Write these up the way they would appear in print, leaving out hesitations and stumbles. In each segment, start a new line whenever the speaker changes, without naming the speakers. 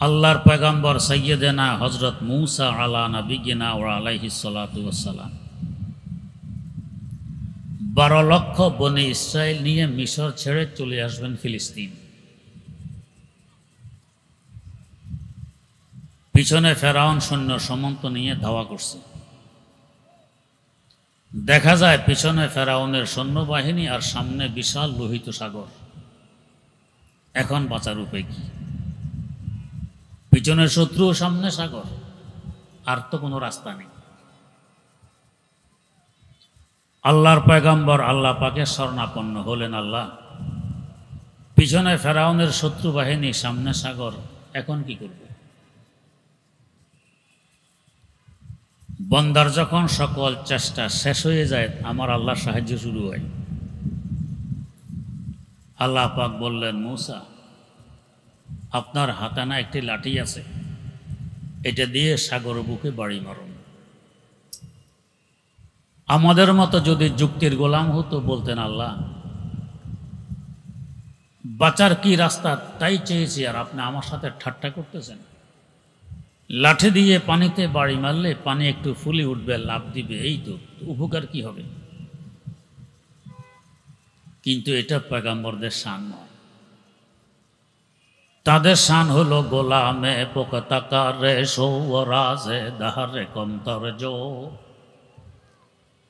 আল্লাহর পয়গম্বর সৈয়দনা হযরত মূসা আলা নবিয়িনা ওয়া আলাইহিস সালাতু ওয়াস সালাম 12 লক্ষ বনি ইসরাইল নিয়ে মিশর ছেড়ে চলে আসবেন ফিলিস্তিন। পিছনে ফেরাউন সৈন্য সামন্ত নিয়ে ধাওয়া করছে। দেখা যায় পিছনে ফেরাউনের সৈন্যবাহিনী আর সামনে বিশাল লোহিত সাগর। এখন বাঁচার উপায় কি? পিছনে শত্রু, সামনে সাগর, আর তো কোনো রাস্তা নেই। আল্লাহর পয়গম্বর আল্লাহ পাকের শরণাপন্ন হলেন, আল্লাহ পিছনে ফেরাউনের শত্রু বাহিনী, সামনে সাগর, এখন কি করব? বন্দার যখন সকল চেষ্টা শেষ হয়ে যায়, আমার আল্লাহর সাহায্য শুরু হয়। আল্লাহ পাক বললেন, মূসা আপনার হাতে না একটি লাঠি আছে, এটা দিয়ে সাগর বুকে বাড়ি মারুন। আমাদের মতো যদি যুক্তির গোলাম হতো, বলতেন আল্লাহ বাঁচার কি রাস্তা তাই চেয়েছি, আর আপনি আমার সাথে ঠাট্টা করতেছেন। লাঠি দিয়ে পানিতে বাড়ি মারলে পানি একটু ফুলে উঠবে, লাফ দিবে, এই তো উপকার কি হবে? কিন্তু এটা পয়গম্বরদের শান নয়। তাদের শান হলো গোলামে পোকতাকারে সৌরাজে দাহারে কন্তর জো,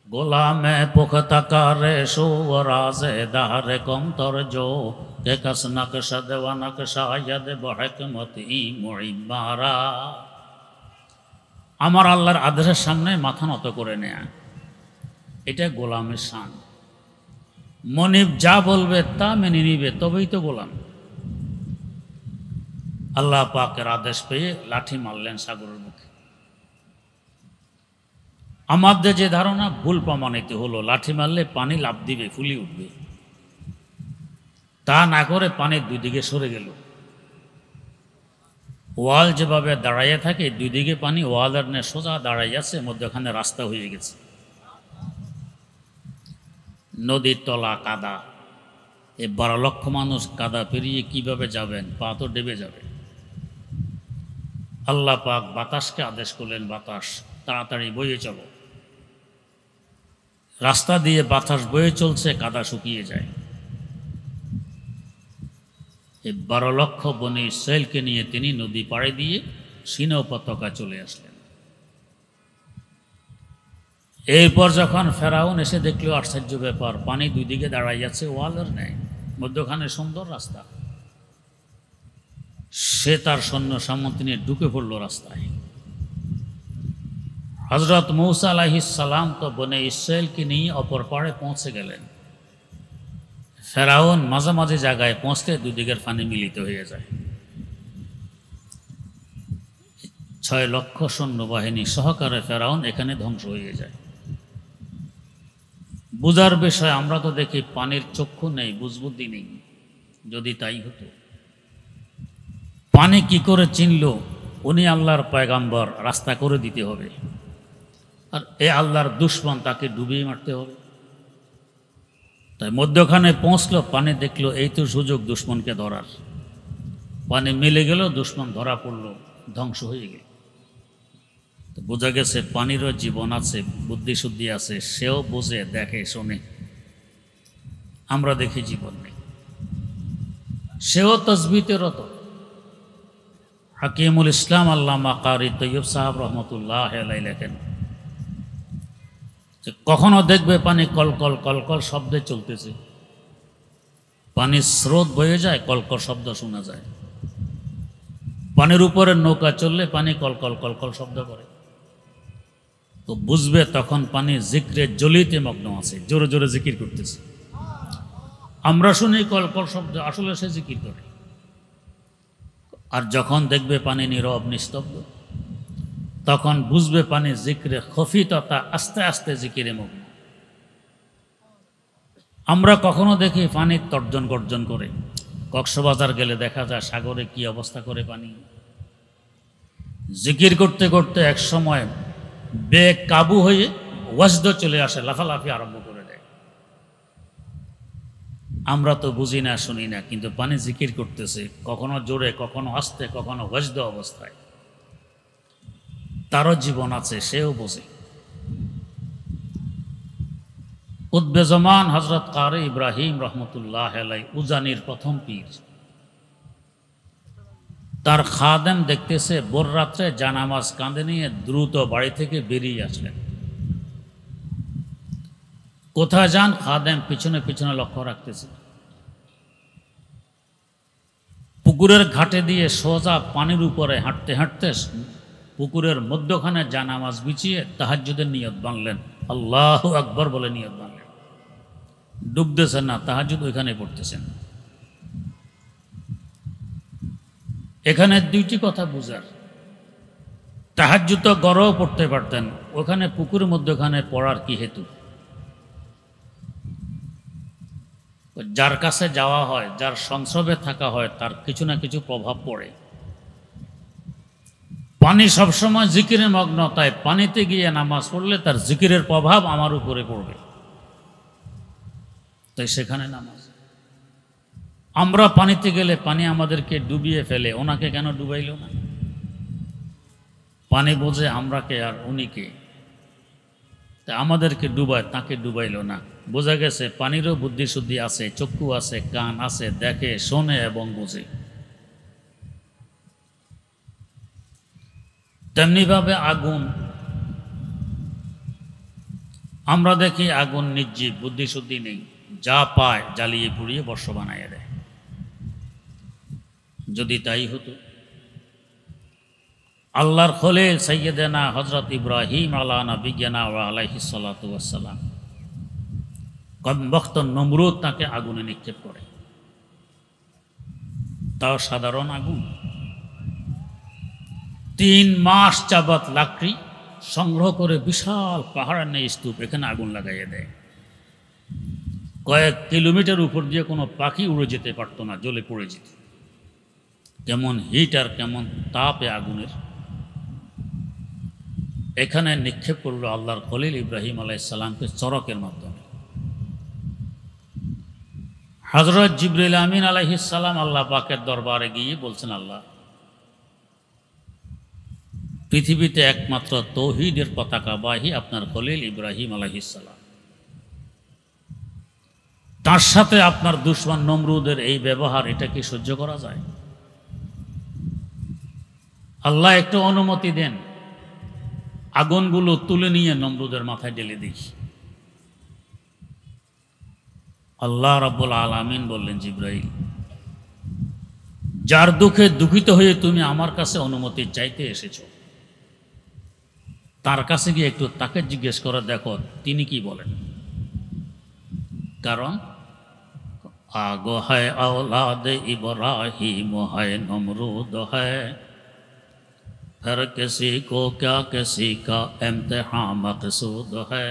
গোলামে পোকতাকারে সৌরাজে দাহারে কন্তর জো, কে কাস নকশা দেওয়া নকশা ইয়াদ বহকমতি মুইমারা। আমার আল্লাহর আদেশের সামনে মাথা নত করে নেয়া, এটা গোলামের শান। মনিব যা বলবে তা মেনে নিবে, তবেই তো গোলাম। আল্লাহ পাকের আদেশ পেয়ে লাঠি মারলেন সাগরের মুখে। আমাদের যে ধারণা ভুল প্রমাণিত হলো, লাঠি মারলে পানি লাফ দিবে, ফুলি উঠবে। তা না করে পানির দুই দিকে সরে গেল। ওয়াল যেভাবে দাঁড়াইয়া থাকে, দুই দিকে পানি, ওয়ালের নে সোজা দাঁড়াই আছে, মধ্যখানে রাস্তা হয়ে গেছে। নদীর তলা কাদা, এই 12 লক্ষ মানুষ কাদা পেরিয়ে কিভাবে যাবেন? পা তো ডেবে যাবে। আল্লাহ পাক বাতাসকে আদেশ করলেন, বাতাস তাড়াতাড়ি বয়ে চলো। রাস্তা দিয়ে বাতাস বয়ে চলছে, কাদা শুকিয়ে যায়। এই 12 লক্ষ বনি ইসরাইলকে নিয়ে তিনি নদী পাড়ে দিয়ে সিনাই উপত্যকা চলে আসলেন। এরপর যখন ফেরাউন এসে দেখলো আশ্চর্য ব্যাপার, পানি দুই দিকে দাঁড়াই আছে, ওয়ালের নেই, মধ্যখানে সুন্দর রাস্তা। সে তার সৈন্য সামন্ত নিয়ে ঢুকে পড়ল রাস্তায়। হযরত মূসা আলাইহিস সালাম তো বনে ইসরাইলকে নিয়ে অপর পাড়ে পৌঁছে গেলেন। ফেরাউন মাঝামাঝি জায়গায় পৌঁছলে দুদিকের পানি মিলিত হয়ে যায়। 6 লক্ষ সৈন্যবাহিনী সহকারে ফেরাউন এখানে ধ্বংস হয়ে যায়। বুঝার বিষয়, আমরা তো দেখি পানির চক্ষু নেই, বুঝবুদ্ধি নেই। যদি তাই হতো, পানি কি করে চিনল? উনি আল্লাহর পয়গম্বর, রাস্তা করে দিতে হবে। আর এ আল্লাহর দুশমন, তাকে ডুবিয়ে মারতে হবে। তাই মধ্যখানে পৌঁছলো, পানি দেখলো, এই তো সুযোগ দুশমনকে ধরার। পানি মিলে গেল, দুশমন ধরা পড়লো, ধ্বংস হয়ে গেল। তো বোঝা গেছে পানিরও জীবন আছে, বুদ্ধি শুদ্ধি আছে। সেও বোঝে, দেখে, শোনে। আমরা দেখি জীবন নেই। সেও তসবিতে রত। হাকিমুল ইসলাম আল্লামা কারি তৈয়ব সাহেব রহমতুল্লাহ আলাইহি লেখেন যে কখনো দেখবে পানি কলকল কলকল শব্দে চলতেছে, পানির স্রোত বয়ে যায়, কলকল শব্দ শোনা যায়। পানির উপরে নৌকা চললে পানি কলকল কলকল শব্দ করে, তো বুঝবে তখন পানি জিক্রে জ্বলিতে মগ্ন আছে, জোরে জোরে জিকির করতেছে। আমরা শুনি কলকল শব্দ, আসলে সে জিকির করে। আর যখন দেখবে পানি নীরব নিস্তব্ধ, তখন বুঝবে পানি জিক্রে খফি তথা আস্তে আস্তে জিকিরে মগ্ন। আমরা কখনো দেখি পানি তর্জন গর্জন করে। কক্সবাজার গেলে দেখা যায় সাগরে কি অবস্থা করে পানি। জিকির করতে করতে এক সময় বেকাবু হয়ে ওয়াজদ চলে আসে, লাফালাফি আরম্ভ করে দেয়। আমরা তো বুঝি না, শুনি না, কিন্তু পানি জিকির করতেছে, কখনো জোরে, কখনো আস্তে, কখনো ওয়াজদ অবস্থায়। তারও জীবন আছে, সেও বোঝে। কুতবে জামান হযরত কারি ইব্রাহিম রহমতুল্লাহ আলাইহি, উজানির প্রথম পীর, তার খাদেম দেখতেছে ভোর রাত্রে জানামাজ কাঁধে নিয়ে দ্রুত বাড়ি থেকে বেরিয়ে আসলেন। কোথায় যান? খাদেম পিছনে পিছনে লক্ষ্য রাখতেছে। পুকুরের ঘাটে দিয়ে সোজা পানির উপরে হাঁটতে হাঁটতে পুকুরের মধ্যখানে জানামাজ বিছিয়ে তাহাজ্জুদের নিয়ত বাঁধলেন। আল্লাহু আকবার বলে নিয়ত বাঁধলেন। ডুবতেছেন না, তাহাজ্জুদ ওইখানে পড়তেছেন। এখানে দুইটি কথা বুঝার। তাহাজ্জুদ তো গড়েও পড়তে পারতেন, ওখানে পুকুরের মধ্যখানে পড়ার কি হেতু? যার কাছে যাওয়া হয়, যার সংস্রবে থাকা হয়, তার কিছু না কিছু প্রভাব পড়ে। পানি সবসময় জিকিরে মগ্ন, তাই পানিতে গিয়ে নামাজ পড়লে তার জিকিরের প্রভাব আমার উপরে পড়বে, তাই সেখানে নামাজ। আমরা পানিতে গেলে পানি আমাদেরকে ডুবিয়ে ফেলে, ওনাকে কেন ডুবাইল না? পানি বোঝে আমরা কে আর উনি কে, তা আমাদেরকে ডুবায়, তাকে ডুবাইল না। বোঝা গেছে পানিরও বুদ্ধি শুদ্ধি আছে, চক্ষু আছে, কান আছে, দেখে, শোনে এবং বোঝে। তেমনিভাবে আগুন, আমরা দেখি আগুন নির্জীব, বুদ্ধি শুদ্ধি নেই, যা পায় জ্বালিয়ে পুড়িয়ে বর্ষ বানাইয়ে দেয়। যদি তাই হতো, আল্লাহর খলিল সাইয়্যিদানা হযরত ইব্রাহিম আলা নবিয়্যিনা ওয়া আলাইহিস সালাতু ওয়াস সালাম, কমবখ্ত নমরুদ তাকে আগুনে নিক্ষেপ করে, তাও সাধারণ আগুন। 3 মাস যাবৎ লাকড়ি সংগ্রহ করে বিশাল পাহাড়ের ন্যায় স্তূপ, এখানে আগুন লাগাইয়ে দেয়। কয়েক কিলোমিটার উপর দিয়ে কোনো পাখি উড়ে যেতে পারতো না, জ্বলে পড়ে যেত। কেমন হিট আর কেমন তাপে আগুনের। এখানে নিক্ষেপ করলো আল্লাহর খলিল ইব্রাহিম আলাইহিস সালামকে চরকের মাধ্যমে। হযরত জিবরিল আমিন আলাইহিস সালাম আল্লাহ পাকের দরবারে গিয়ে বলছেন, আল্লাহ, পৃথিবীতে একমাত্র তৌহিদের পতাকাবাহী আপনার খলিল ইব্রাহিম আলাইহিস সালাম, তার সাথে আপনার দুশমন নমরুদের এই ব্যবহার, এটা কি সহ্য করা যায়? আল্লাহ একটু অনুমতি দেন, আগুনগুলো তুলে নিয়ে নমরুদের মাথায় ঢেলে দিই। আল্লাহ রাব্বুল আলামিন বললেন, জিবরাইল, যার দুঃখে দুঃখিত হয়ে তুমি আমার কাছে অনুমতি চাইতে এসেছো, তার কাছে গিয়ে একটু তাকে জিজ্ঞেস করে দেখো তিনি কি বলেন। কারণ আগো হয় औलाद इब्राहिम है नमरूद है, फिर किसी को क्या किसी का इम्तिहान मकसूद है।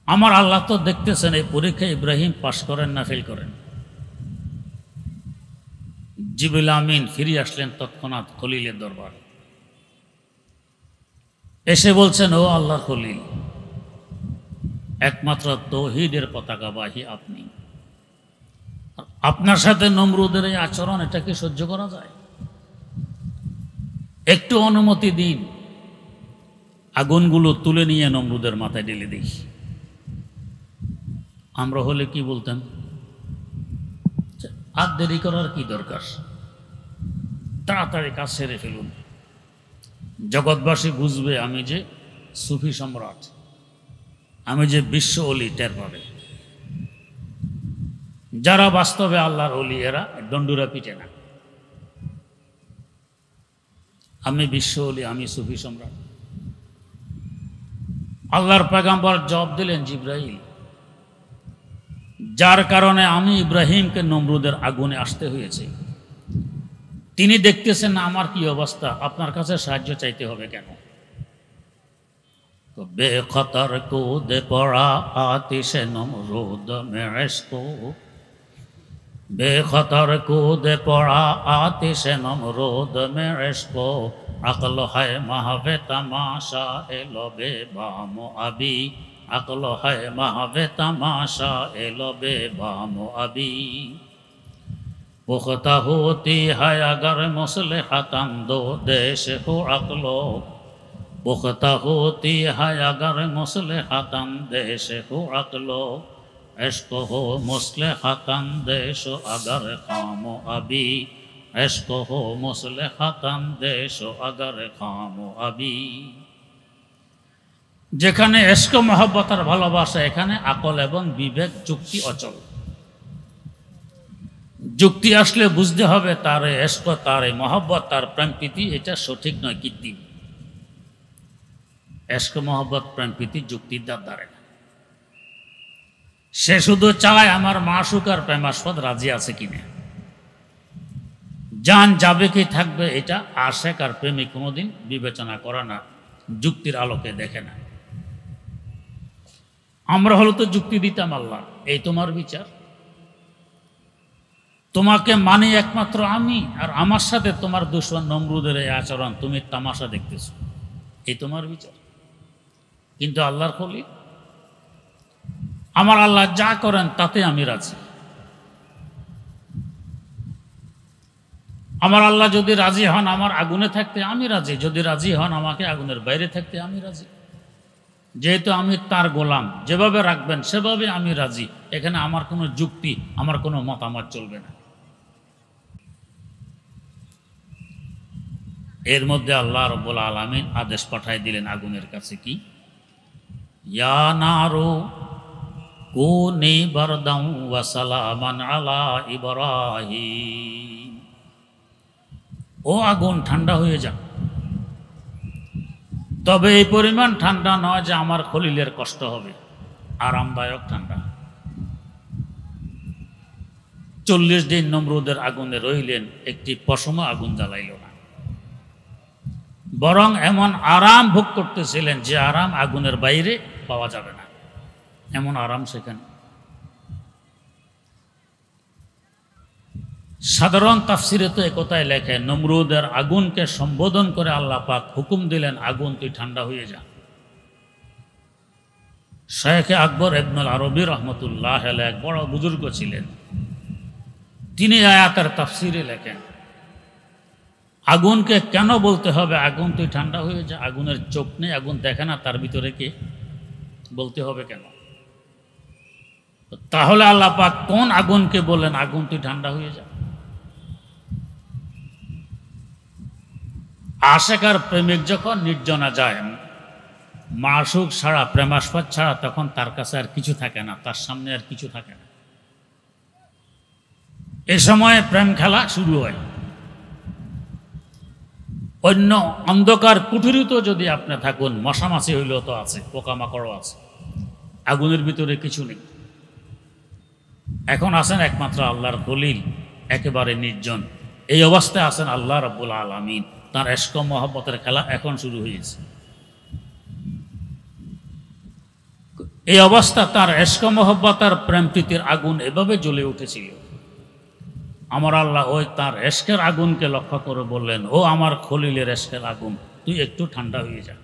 আমার আল্লাহ তো দেখতেছেন এই পরীক্ষা ইব্রাহিম পাশ করেন না ফেল করেন। জিবরিল আমিন ফিরে আসলেন তৎক্ষণাৎ খলিলের দরবারে, এসে বলছেন, ও আল্লাহর খলিল, একমাত্র তৌহিদের পতাকাবাহী আপনি, আপনার সাথে নমরুদের এই আচরণ, এটা কি সহ্য করা যায়? একটু অনুমতি দিন, আগুনগুলো তুলে নিয়ে নমরুদের মাথায় ঢেলে দিই। আমরা হলে কি বলতাম? আর দেরি করার কি দরকার, তাড়াতাড়ি কাজ সেরে ফেলুন। জগৎবাসী বুঝবে আমি যে সুফি সম্রাট, আমি যে বিশ্ব অলি, টের পাবে। যারা বাস্তবে আল্লাহর অলি, এরা দণ্ডুরা পিটে না। আমি বিশ্ব অলি, আমি সুফি সম্রাট। আল্লাহর পয়গম্বর জবাব দিলেন, জিবরাইল, যার কারণে আমি ইব্রাহিমকে নমরুদের আগুনে আসতে হয়েছে, তিনি দেখতেছেন আমার কি অবস্থা, আপনার কাছে সাহায্য চাইতে হবে কেন? তো বেখতর কূদ পড়া আতিশে নমরুদ মে ইশকো, বেখতর কূদ পড়া আতিশে নমরুদ মে ইশকো, আকল হয় মাহবে তমাশা এলো বেবাম আবি अक्ल है महावे तमाशा एलो बेबाम अभी पुख्ता होती है अगर मुसलहतन दो देश हो अक्लो पुख्ता होती है अगर मुसलहतन देश हो अक्लो इश्क हो मुसलहतन देश अगर खामो अभी इश्क हो मुसलहतन देश अगर खामो अभी যেখানে ইশক মহব্বত আর ভালোবাসা এখানে আকল এবং বিবেক যুক্তি অচল যুক্তি আসলে বুঝতে হবে তার ইশক তার মহব্বত তার প্রেম প্রীতি এটা সঠিক নয় কৃত্রিম ইশক মহব্বত প্রেম প্রীতি যুক্তির দ্বারা না সে শুধু চায় আমার মাশউক আর প্রেমাস্পদ রাজি আছে কিনা জান যাবে কি থাকবে এটা আশিক আর প্রেমিক কোনোদিন বিবেচনা করে না যুক্তির আলোকে দেখে না আমরা হলো তো যুক্তি দিতাম আল্লাহ এই তোমার বিচার তোমাকে মানি একমাত্র আমি আর আমার সাথে তোমার দুশমন নমরুদের এই আচরণ তুমি তামাশা দেখতেছো এই তোমার বিচার কিন্তু আল্লাহর খলিল আমার আল্লাহ যা করেন তাতে আমি রাজি আমার আল্লাহ যদি রাজি হন আমার আগুনে থাকতে আমি রাজি যদি রাজি হন আমাকে আগুনের বাইরে থাকতে আমি রাজি যেহেতু আমি তার গোলাম যেভাবে রাখবেন সেভাবে আমি রাজি এখানে আমার কোনো যুক্তি আমার কোনো মতামত চলবে না এর মধ্যে আল্লাহ রাব্বুল আলামিন আদেশ পাঠিয়ে দিলেন আগুনের কাছে কি ইয়া নারু কুনি বারদাউ ওয়া সালামান আলা ইব্রাহিম ও আগুন ঠান্ডা হয়ে যা তবে এই পরিমাণ ঠান্ডা নয় যে আমার খলিলের কষ্ট হবে আরামদায়ক ঠান্ডা 40 দিন নমরুদের আগুনে রইলেন একটি পশম আগুন জ্বালাইল না বরং এমন আরাম ভোগ করতেছিলেন যে আরাম আগুনের বাইরে পাওয়া যাবে না এমন আরাম সেখানে সাধারণ তাফসিরে তো একথায় লেখে নমরুদের আগুনকে সম্বোধন করে আল্লাহ পাক হুকুম দিলেন আগুন তুই ঠান্ডা হয়ে যা শেখ আকবর ইবনুল আরবি রহমতুল্লাহ আলাইহি এক বড় বুজুর্গ ছিলেন তিনি আয়াতের তাফসিরে লেখেন আগুনকে কেন বলতে হবে আগুন তুই ঠান্ডা হয়ে যা আগুনের চোখ নেই আগুন দেখে না তার ভিতরে কে বলতে হবে কেন তাহলে আল্লাহ পাক কোন আগুনকে বলেন আগুন তুই ঠান্ডা হয়ে যা আশিক আর প্রেমিক যখন নির্জনা যায় মাশউক ছাড়া প্রেমাস্পদ ছাড়া তখন তার কাছে আর কিছু থাকে না তার সামনে আর কিছু থাকে না এ সময়ে প্রেম খেলা শুরু হয় অন্য অন্ধকার কুঠুরিতেও যদি আপনি থাকুন মশামাছি হইলেও তো আছে পোকামাকড়ও আছে আগুনের ভিতরে কিছু নেই এখন আছেন একমাত্র আল্লাহর খলিল একেবারে নির্জন এই অবস্থায় আছেন আল্লাহ রাব্বুল আলামিন তার ইশক মহব্বতের খেলা এখন শুরু হয়েছে এই অবস্থা তার ইশক মহব্বত আর প্রেম প্রীতির আগুন এভাবে জ্বলে উঠেছিল আমার আল্লাহ ওই তার ইশকের আগুনকে লক্ষ্য করে বললেন ও আমার খলিলের ইশকের আগুন তুই একটু ঠান্ডা হয়ে যা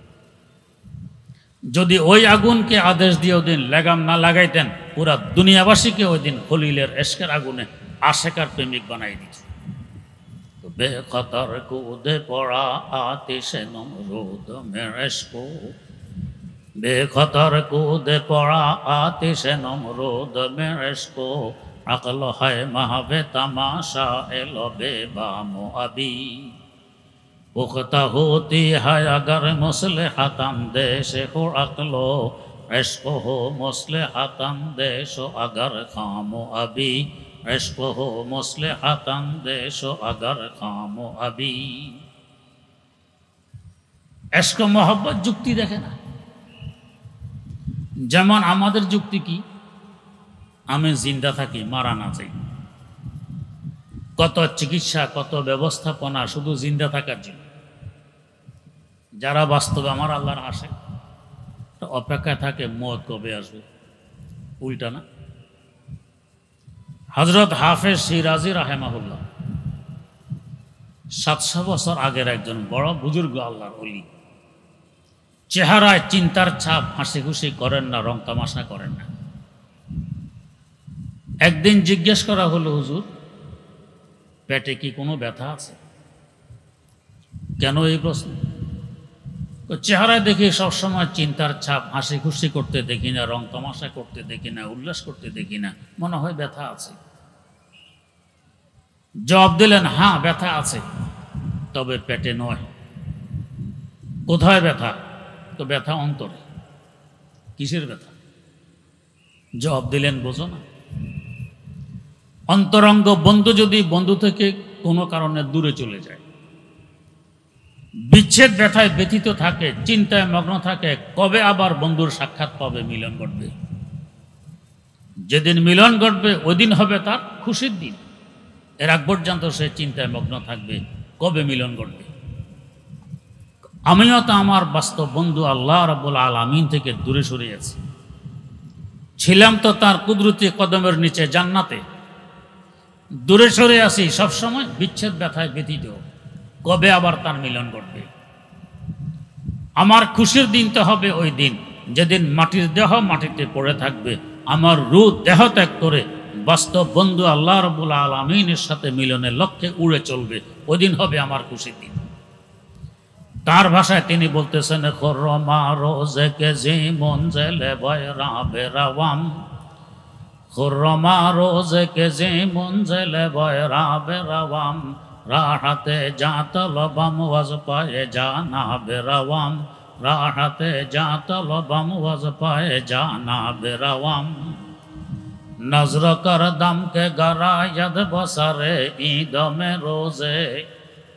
যদি ওই আগুনকে আদেশ দিয়ে ওই দিন লাগাম না লাগাইতেন পুরা দুনিয়াবাসীকে ওই দিন খলিলের ইশকের আগুনে আশিক আর প্রেমিক বানাই দিত বেখতর কূদে পড়া আতিশে নমরুদ মের ইশক বেখতর কূদে পড়া আতিশে নমরুদ মের ইশক আকল হয় মাহবে তামাশা এলো বেবামো আবি पुख्ता होती है अगर मुसलहतन देश हो अक्लो इश्क हो मुसलहतन देश अगर खामो अभी इश्क हो मुसलहतन देश अगर खामो अभी इश्क मोहब्बत যুক্তি দেখে না যেমন আমাদের যুক্তি কি আমি জিন্দা থাকি মারা না যাই কত চিকিৎসা কত ব্যবস্থাপনা শুধু জিন্দা থাকার জন্য যারা বাস্তবে আমার আল্লাহর আশিক অপেক্ষায় থাকে মওত কবে আসবে উল্টা না হযরত হাফেজ শিরাজি রাহিমাহুল্লাহ 700 বছর আগের একজন বড় বুজুর্গ আল্লাহর ওলি চেহারায় চিন্তার ছাপ, হাসি খুশি করেন না, রং তামাশা করেন না। একদিন জিজ্ঞেস করা হলো, হুজুর পেটে কি কোনো ব্যথা আছে? কেন এই প্রশ্ন? চেহারায় দেখি সবসময় চিন্তার ছাপ, হাসি খুশি করতে দেখি না, রং তামাশা করতে দেখি না, উল্লাস করতে দেখি না, মনে হয় ব্যথা আছে। জবাব দিলেন, হ্যাঁ ব্যথা আছে, তবে পেটে নয়। কোথায় ব্যথা? তো ব্যথা অন্তরে। কিসের ব্যথা? জবাব দিলেন, বোঝো না? অন্তরঙ্গ বন্ধু যদি বন্ধু থেকে কোনো কারণে দূরে চলে যায়, বিচ্ছেদ ব্যথায় ব্যথিত থাকে, চিন্তায় মগ্ন থাকে, কবে আবার বন্ধুর সাক্ষাৎ পাবে, মিলন ঘটবে? যেদিন মিলন ঘটবে ওই দিন হবে তার খুশির দিন। এর আগ পর্যন্ত সে চিন্তায় মগ্ন থাকবে কবে মিলন ঘটবে। আমিও তো আমার বাস্তব বন্ধু আল্লাহ রাব্বুল আলামিন থেকে দূরে সরে আছি, ছিলাম তো তার কুদরতি কদমের নিচে জান্নাতে, দূরে সরে আসি সবসময় বিচ্ছেদ ব্যথায় ব্যথিত, কবে আবার তার মিলন ঘটবে? আমার খুশির দিন তো হবে ওই দিন যেদিন মাটির দেহ মাটিতে পড়ে থাকবে, আমার রূহ দেহ ত্যাগ করে বাস্তব বন্ধু আল্লাহ রাব্বুল আলামিনের সাথে মিলনের লক্ষ্যে উড়ে চলবে, ওই দিন হবে আমার খুশির দিন। তার ভাষায় তিনি বলতেছেন, খরমা রোজে কে জীবন জেলে বয়রা বেরাওয়াম, খরমা রোজে কে জীবন জেলে বয়রা বেরাওয়াম, রাহাতে যা তলবাম ওয়াজ পায়ে জানা বেরাওয়াম, রাহাতে যা তলবাম ওয়াজ পায়ে জানা বেরাওয়াম, নজর কর দম के गरायद बसरे ईद में रोजे,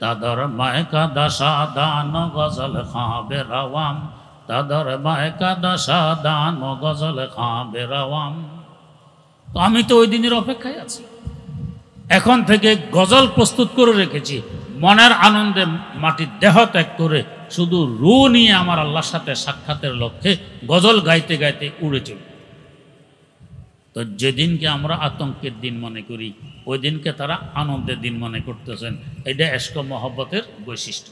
তাদর মায়কা দশা দান গজল খাবে রওয়াম, তাদর মায়কা দশা দান গজল খাবে রওয়াম। তো আমি তো ওই দিনের অপেক্ষায় আছি, এখন থেকে গজল প্রস্তুত করে রেখেছি, মনের আনন্দে মাটির দেহ ত্যাগ করে শুধু রূহ নিয়ে আমার আল্লাহর সাথে সাক্ষাতের লক্ষ্যে গজল গাইতে গাইতে উড়ে চলব। তো যেদিনকে আমরা আতঙ্কের দিন মনে করি, ওই দিনকে তারা আনন্দের দিন মনে করতেছেন। এটা ইশক মহব্বতের বৈশিষ্ট্য।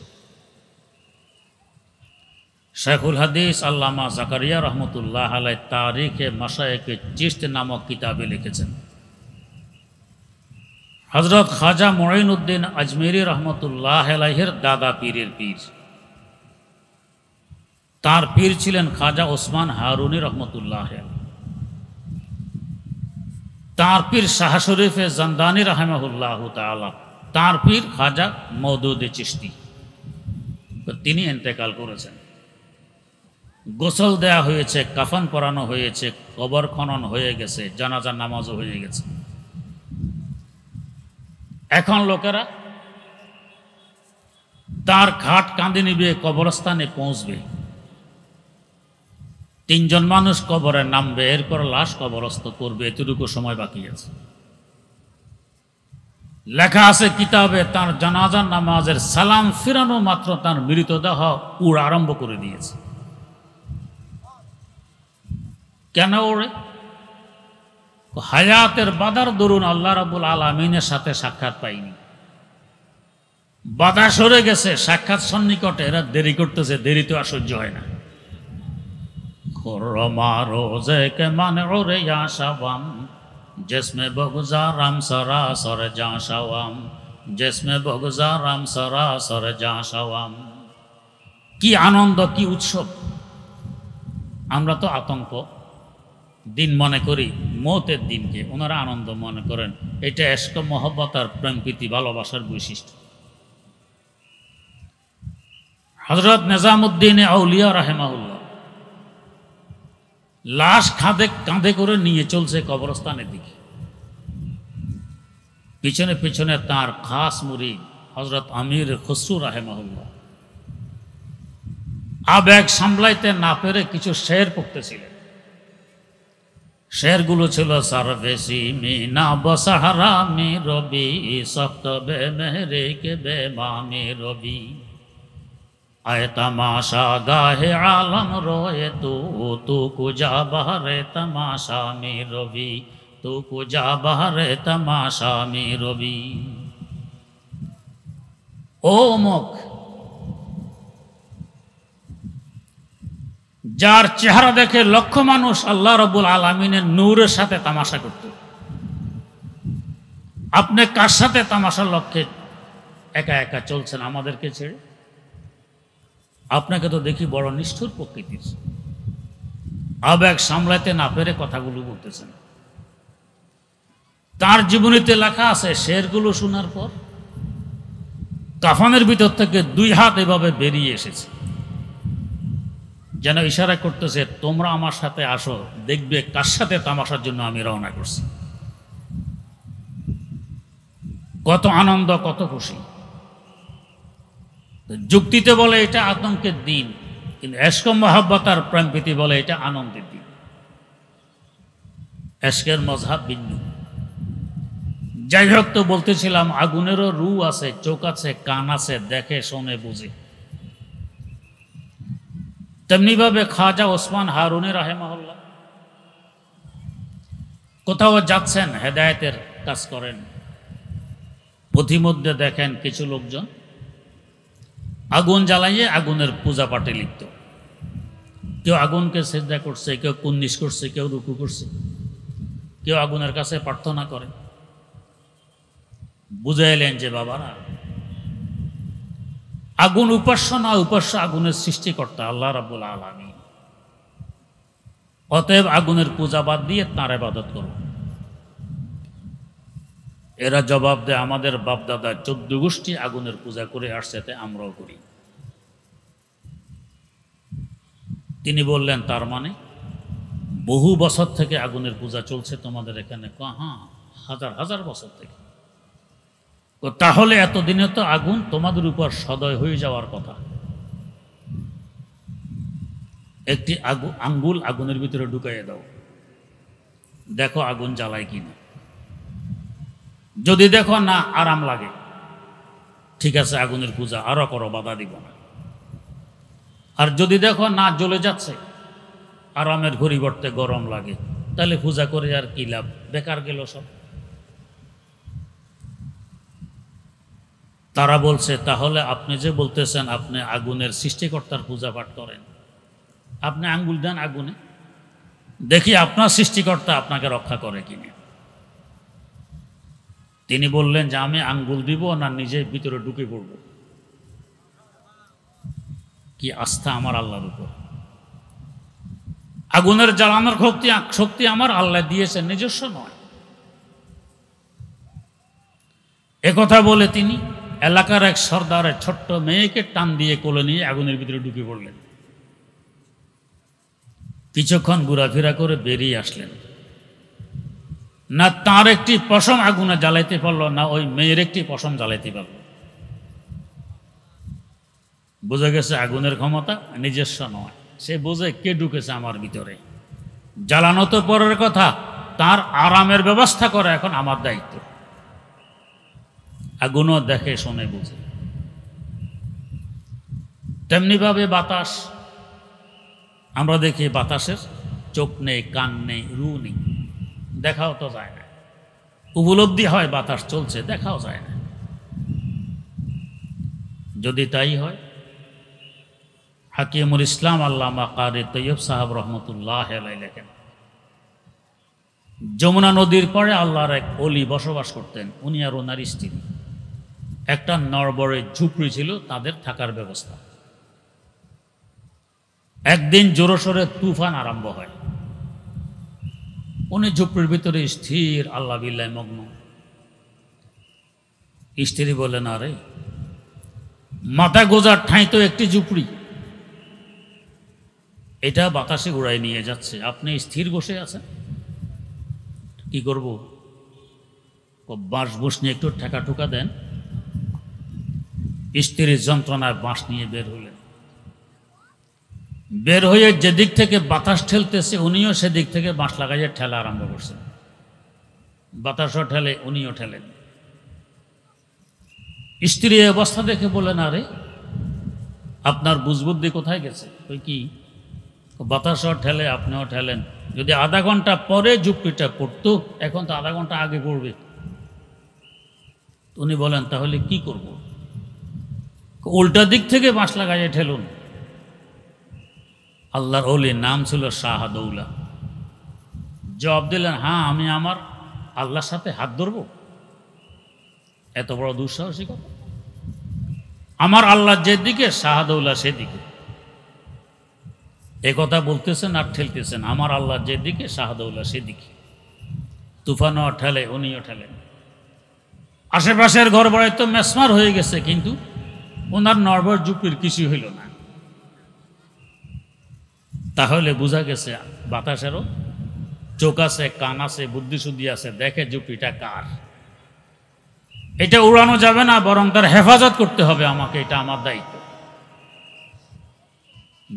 শেখুল হাদিস আল্লামা জাকারিয়া রহমতুল্লাহ আলাই তারিখে মাশায়েখে চিশত নামক কিতাবে লিখেছেন, হজরত খাজা মুঈনুদ্দিন আজমেরি রহমতুল্লাহ আলাইহির দাদা পীরের পীর, তার পীর ছিলেন খাজা ওসমান হারুনি রহমতুল্লাহ আলাইহি। তার পীর শাহ শরীফে জান্দানি রাহিমাহুল্লাহ তাআলা, তার পীর খাজা মওদুদ চিশতি, তিনি ইন্তেকাল করেছেন। গোসল দেয়া হয়েছে, কাফন পরানো হয়েছে, কবর খনন হয়ে গেছে, জানাজার নামাজও হয়ে গেছে। এখন লোকেরা তার ঘাট কাঁদে নিবে, কবরস্থানে পৌঁছবে, তিনজন মানুষ কবরে নামবে, এরপর লাশ কবরস্থ করবে, এতটুকু সময় বাকি আছে। লেখা আছে কিতাবে, তার জানাজার নামাজের সালাম ফিরানো মাত্র তার মৃতদেহ উড়া আরম্ভ করে দিয়েছে। কেন ওড়ে? হায়াতের বাধার দরুন আল্লাহ রাব্বুল আলামিনের সাথে সাক্ষাৎ পাইনি, বাধা সরে গেছে, সাক্ষাৎ সন্নিকটে, এরা দেরি করতেছে, দেরি তো আর সহ্য হয় না। खुर्रमा रोजे के मन और याशवाम, जिसमें बगुजाराम सरासर जाशवाम, जिसमें बगुजाराम सरासर जाशवाम। কি আনন্দ, কি উৎসব! আমরা তো আতঙ্ক দিন মনে করি, মৌতের দিনকে ওনারা আনন্দ মনে করেন। এটা ইশক মহব্বত আর প্রেম প্রীতি ভালোবাসার বৈশিষ্ট্য। হযরত নিজামউদ্দিন আউলিয়া রাহিমাহুল্লাহ লাশ কাঁধে করে নিয়ে চলছে কবরস্থানের দিকে, পিছনে পিছনে তার খাস মুরিদ হযরত আমির খুসরু রাহিমাহুল্লাহ আবেগ সামলাইতে না পেরে কিছু শের পড়তেছিলেন। শেরগুলো ছিল, সারভেসি মিনা বসাহারা মে রবি, সপ্ত বে মেহরে কে বে মামে রবি, आए तमाशा गाहे आलम रोए तू, तू कुजा बहरे तमाशा में रवि, तू कुजा बहरे तमाशा में रवि। ও মুখ, যার চেহারা দেখে লক্ষ মানুষ আল্লাহ রাব্বুল আলামিনের নূরের সাথে তামাশা করত। আপনি কার সাথে তামাশার লক্ষ্যে একা একা চলছেন আমাদেরকে ছেড়ে? আপনাকে তো দেখি বড় নিষ্ঠুর প্রকৃতির, আবেগ সামলাতে না পেরে কথাগুলো বলতেছেন। তার জীবনীতে লেখা আছে, শেরগুলো শোনার পর কাফনের ভিতর থেকে 2 হাত এভাবে বেরিয়ে এসেছে, যেন ইশারা করতেছে তোমরা আমার সাথে আসো, দেখবে কার সাথে তামাশার জন্য আমি রওনা করছি। কত আনন্দ, কত খুশি। যুক্তিতে বলে এটা আতঙ্কের দিন, কিন্তু এশক মহাব্বত আর প্রেম প্রীতি বলে এটা আনন্দের দিন। এশকের মজহাব ভিন্ন। যাই হোক, তো বলতেছিলাম আগুনেরও রূহ আছে, চোখ আছে, কান আছে, দেখে শোনে বুঝে। তেমনিভাবে খাজা ওসমান হারুনি রাহেমাহুল্লাহ কোথাও যাচ্ছেন, হেদায়েতের কাজ করেন, পথিমধ্যে দেখেন কিছু লোকজন আগুন জ্বালাইয়ে আগুনের পূজা পাঠে লিপ্ত। কেউ আগুনকে সিজদা করছে, কেউ কুন্নিশ করছে, কেউ রুকু করছে, কেউ আগুনের কাছে প্রার্থনা করে। বুঝাইলেন যে বাবারা, আগুন উপাস্য না, উপাস্য আগুনের সৃষ্টিকর্তা আল্লাহ রাব্বুল আলামিন। অতএব আগুনের পূজা বাদ দিয়ে তাঁর ইবাদত করো। এরা জবাব দেয়, আমাদের বাপদাদা 14 গোষ্ঠী আগুনের পূজা করে আসছে, তাই আমরাও করি। তিনি বললেন, তার মানে বহু বছর থেকে আগুনের পূজা চলছে তোমাদের এখানে? হ্যাঁ, হাজার হাজার বছর থেকে। তাহলে এতদিনে তো আগুন তোমাদের উপর সদয় হয়ে যাওয়ার কথা। একটি আঙ্গুল আগুনের ভিতরে ঢুকাইয়ে দাও, দেখো আগুন জ্বালায় কিনা। যদি দেখো না আরাম লাগে, ঠিক আছে, আগুনের পূজা আরো করো, বাধা দিব না। আর যদি দেখো না জ্বলে যাচ্ছে, আরামের পরিবর্তে গরম লাগে, তাহলে পূজা করে আর কি লাভ, বেকার গেল সব। তারা বলছে, তাহলে আপনি যে বলতেছেন আপনি আগুনের সৃষ্টিকর্তার পূজা পাঠ করেন, আপনি আঙ্গুল দেন আগুনে, দেখি আপনার সৃষ্টিকর্তা আপনাকে রক্ষা করে কিনা। তিনি বললেন যে আমি আঙ্গুল দিব না নিজে ভিতরে ঢুকে পড়ব। কি আস্থা আমার আল্লাহর উপর! আগুনের জ্বালানোর শক্তি আমার আল্লাহ দিয়েছেন, নিজস্ব নয়। একথা বলে তিনি এলাকার এক সর্দারের ছোট্ট মেয়েকে টান দিয়ে কোলে নিয়ে আগুনের ভিতরে ঢুকে পড়লেন। কিছুক্ষণ ঘোরাফেরা করে বেরিয়ে আসলেন। না তার একটি পশম আগুনে জ্বালাইতে পারল, না ওই মেয়ের একটি পশম জ্বালাইতে পারল। বোঝা গেছে আগুনের ক্ষমতা নিজস্ব নয়। সে বোঝে কে ঢুকেছে আমার ভিতরে। জ্বালানো তো পরের কথা, তার আরামের ব্যবস্থা করা এখন আমার দায়িত্ব। আগুনও দেখে শোনে বুঝে। তেমনিভাবে বাতাস, আমরা দেখি বাতাসের চোখ নেই, কান নেই, রু নেই, দেখাও তো যায় না। উপলব্ধি হয় বাতাস চলছে, দেখাও যায় না। যদি তাই হয়, হাকিমুল ইসলাম আল্লামা কারি তৈয়ব সাহাব রহমতুল্লাহ আলাইহি লেখেন, যমুনা নদীর পরে আল্লাহর এক অলি বসবাস করতেন। উনি আর ওনার স্ত্রী, একটা নড়বড়ে ঝুপড়ি ছিল তাদের থাকার ব্যবস্থা। একদিন জোরসোরে তুফান আরম্ভ হয়। উনি ঝুপড়ির ভিতরে স্থির, আল্লাহ বিল্লাহ মগ্ন। স্ত্রী বলেন, আরে মাথা গোজার ঠাঁই তো একটি ঝুপড়ি, এটা বাতাসে উড়াই নিয়ে যাচ্ছে, আপনি স্থির বসে আছেন, কি করব? বাঁশ বুশ নিয়ে একটু ঠেকা ঠুকা দেন। স্ত্রীর যন্ত্রণায় বাঁশ নিয়ে বের হলেন। বের হয়ে যেদিক থেকে বাতাস ঠেলতেছে উনিও সেদিক থেকে বাঁশ লাগাইয়ে ঠেলা আরম্ভ করছেন। বাতাসও ঠেলে, উনিও ঠেলেন। স্ত্রী অবস্থা দেখে বলেন, আরে আপনার বুঝবুদ্ধি কোথায় গেছে? ওই কি, বাতাসও ঠেলে, আপনিও ঠেলেন। যদি আধা ঘন্টা পরে ঝুপড়িটা পড়তো, এখন তো আধা ঘন্টা আগে পড়বে। উনি বলেন, তাহলে কি করব? উল্টা দিক থেকে বাঁশ লাগাইয়ে ঠেলুন। আল্লাহর ওলির নাম ছিল শাহাদৌলা। জবাব দিলেন, হ্যাঁ, আমি আমার আল্লাহর সাথে হাত ধরব? এত বড় দুঃসাহসিকতা! আমার আল্লাহ যেদিকে, শাহাদৌলা সেদিকে। এ কথা বলতেছেন আর ঠেলতেছেন, আমার আল্লাহ যেদিকে, শাহাদৌলা সেদিকে। তুফানও ঠেলে, উনিও ঠেলেন। আশেপাশের ঘর বাড়ি তো মেসমার হয়ে গেছে, কিন্তু ওনার নরবর জুপির কিছু হইল না। তাহলে বোঝা গেছে বাতাসেরও চোখ আছে, কান আছে, বুদ্ধিশুদ্ধি আছে, দেখে জুপিটা কার। এটা উড়ানো যাবে না, বরং তার হেফাজত করতে হবে আমাকে, এটা আমার দায়িত্ব।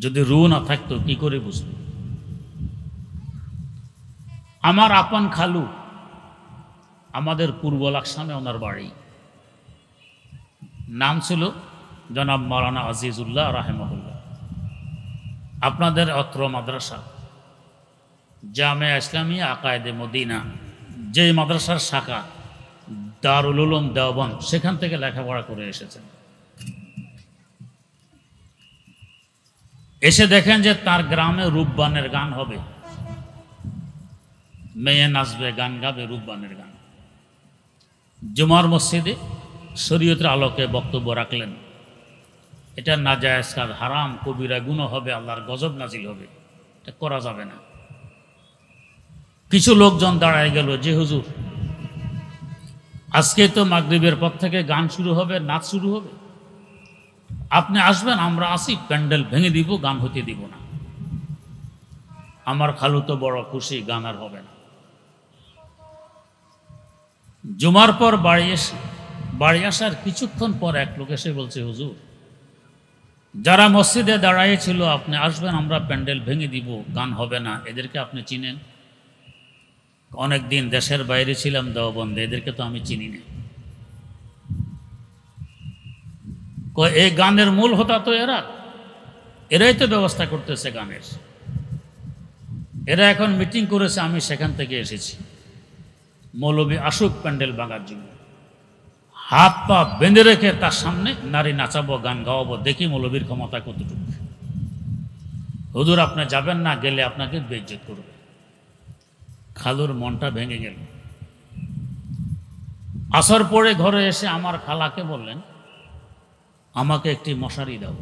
যদি রু না থাকতো কি করে বুঝব? আমার আপন খালু, আমাদের পূর্ব লাকসামে ওনার বাড়ি, নাম ছিল জনাব মাওলানা আজিজুল্লাহ রাহেমাহুল্লাহ। আপনাদের অত্র মাদ্রাসা জামিয়া ইসলামিয়া আকায়েদে মদিনা, যে মাদ্রাসার শাখা দারুল উলুম দেওবন্দ, সেখান থেকে লেখাপড়া করে এসেছেন। এসে দেখেন যে তার গ্রামে রূপবানের গান হবে, মেয়ে নাচবে, গান গাবে, রূপবানের গান। জুমার মসজিদে শরীয়তের আলোকে বক্তব্য রাখলেন, এটা নাজায়েজ কাজ, হারাম, কবিরা গুনাহ হবে, আল্লাহর গজব নাজিল হবে, এটা করা যাবে না। কিছু লোকজন দাঁড়ায় গেল, যে হুজুর, আজকে তো মাগরিবের পর থেকে গান শুরু হবে, নাচ শুরু হবে, আপনি আসবেন, আমরা আসি, প্যান্ডেল ভেঙে দিব, গান হতে দিব না। আমার খালু তো বড় খুশি, গান আর হবে না। জুমার পর বাড়ি আসার কিছুক্ষণ পর এক লোক এসে বলছে, হুজুর, যারা মসজিদে দাঁড়ায় ছিল, আপনি আসবেন, আমরা প্যান্ডেল ভেঙে দিব, গান হবে না, এদেরকে আপনি চিনেন? অনেক দিন দেশের বাইরে ছিলাম দেওবন্দে, এদেরকে তো আমি চিনি না। এই গানের মূল হোতা তো এরাই তো ব্যবস্থা করতেছে গানের। এরা এখন মিটিং করেছে, আমি সেখান থেকে এসেছি, মৌলবী আসুক প্যান্ডেল ভাঙার জন্য। হাত পা বেঁধে রেখে তার সামনে নারী নাচাবো, গান গাওয়াবো, দেখি মৌলবীর ক্ষমতা কতটুকু। হুজুর, আপনি যাবেন না, গেলে আপনাকে বেইজ্জত করবে। খালুর মনটা ভেঙে গেল। আসর পরে ঘরে এসে আমার খালাকে বললেন, আমাকে একটি মশারি দাও।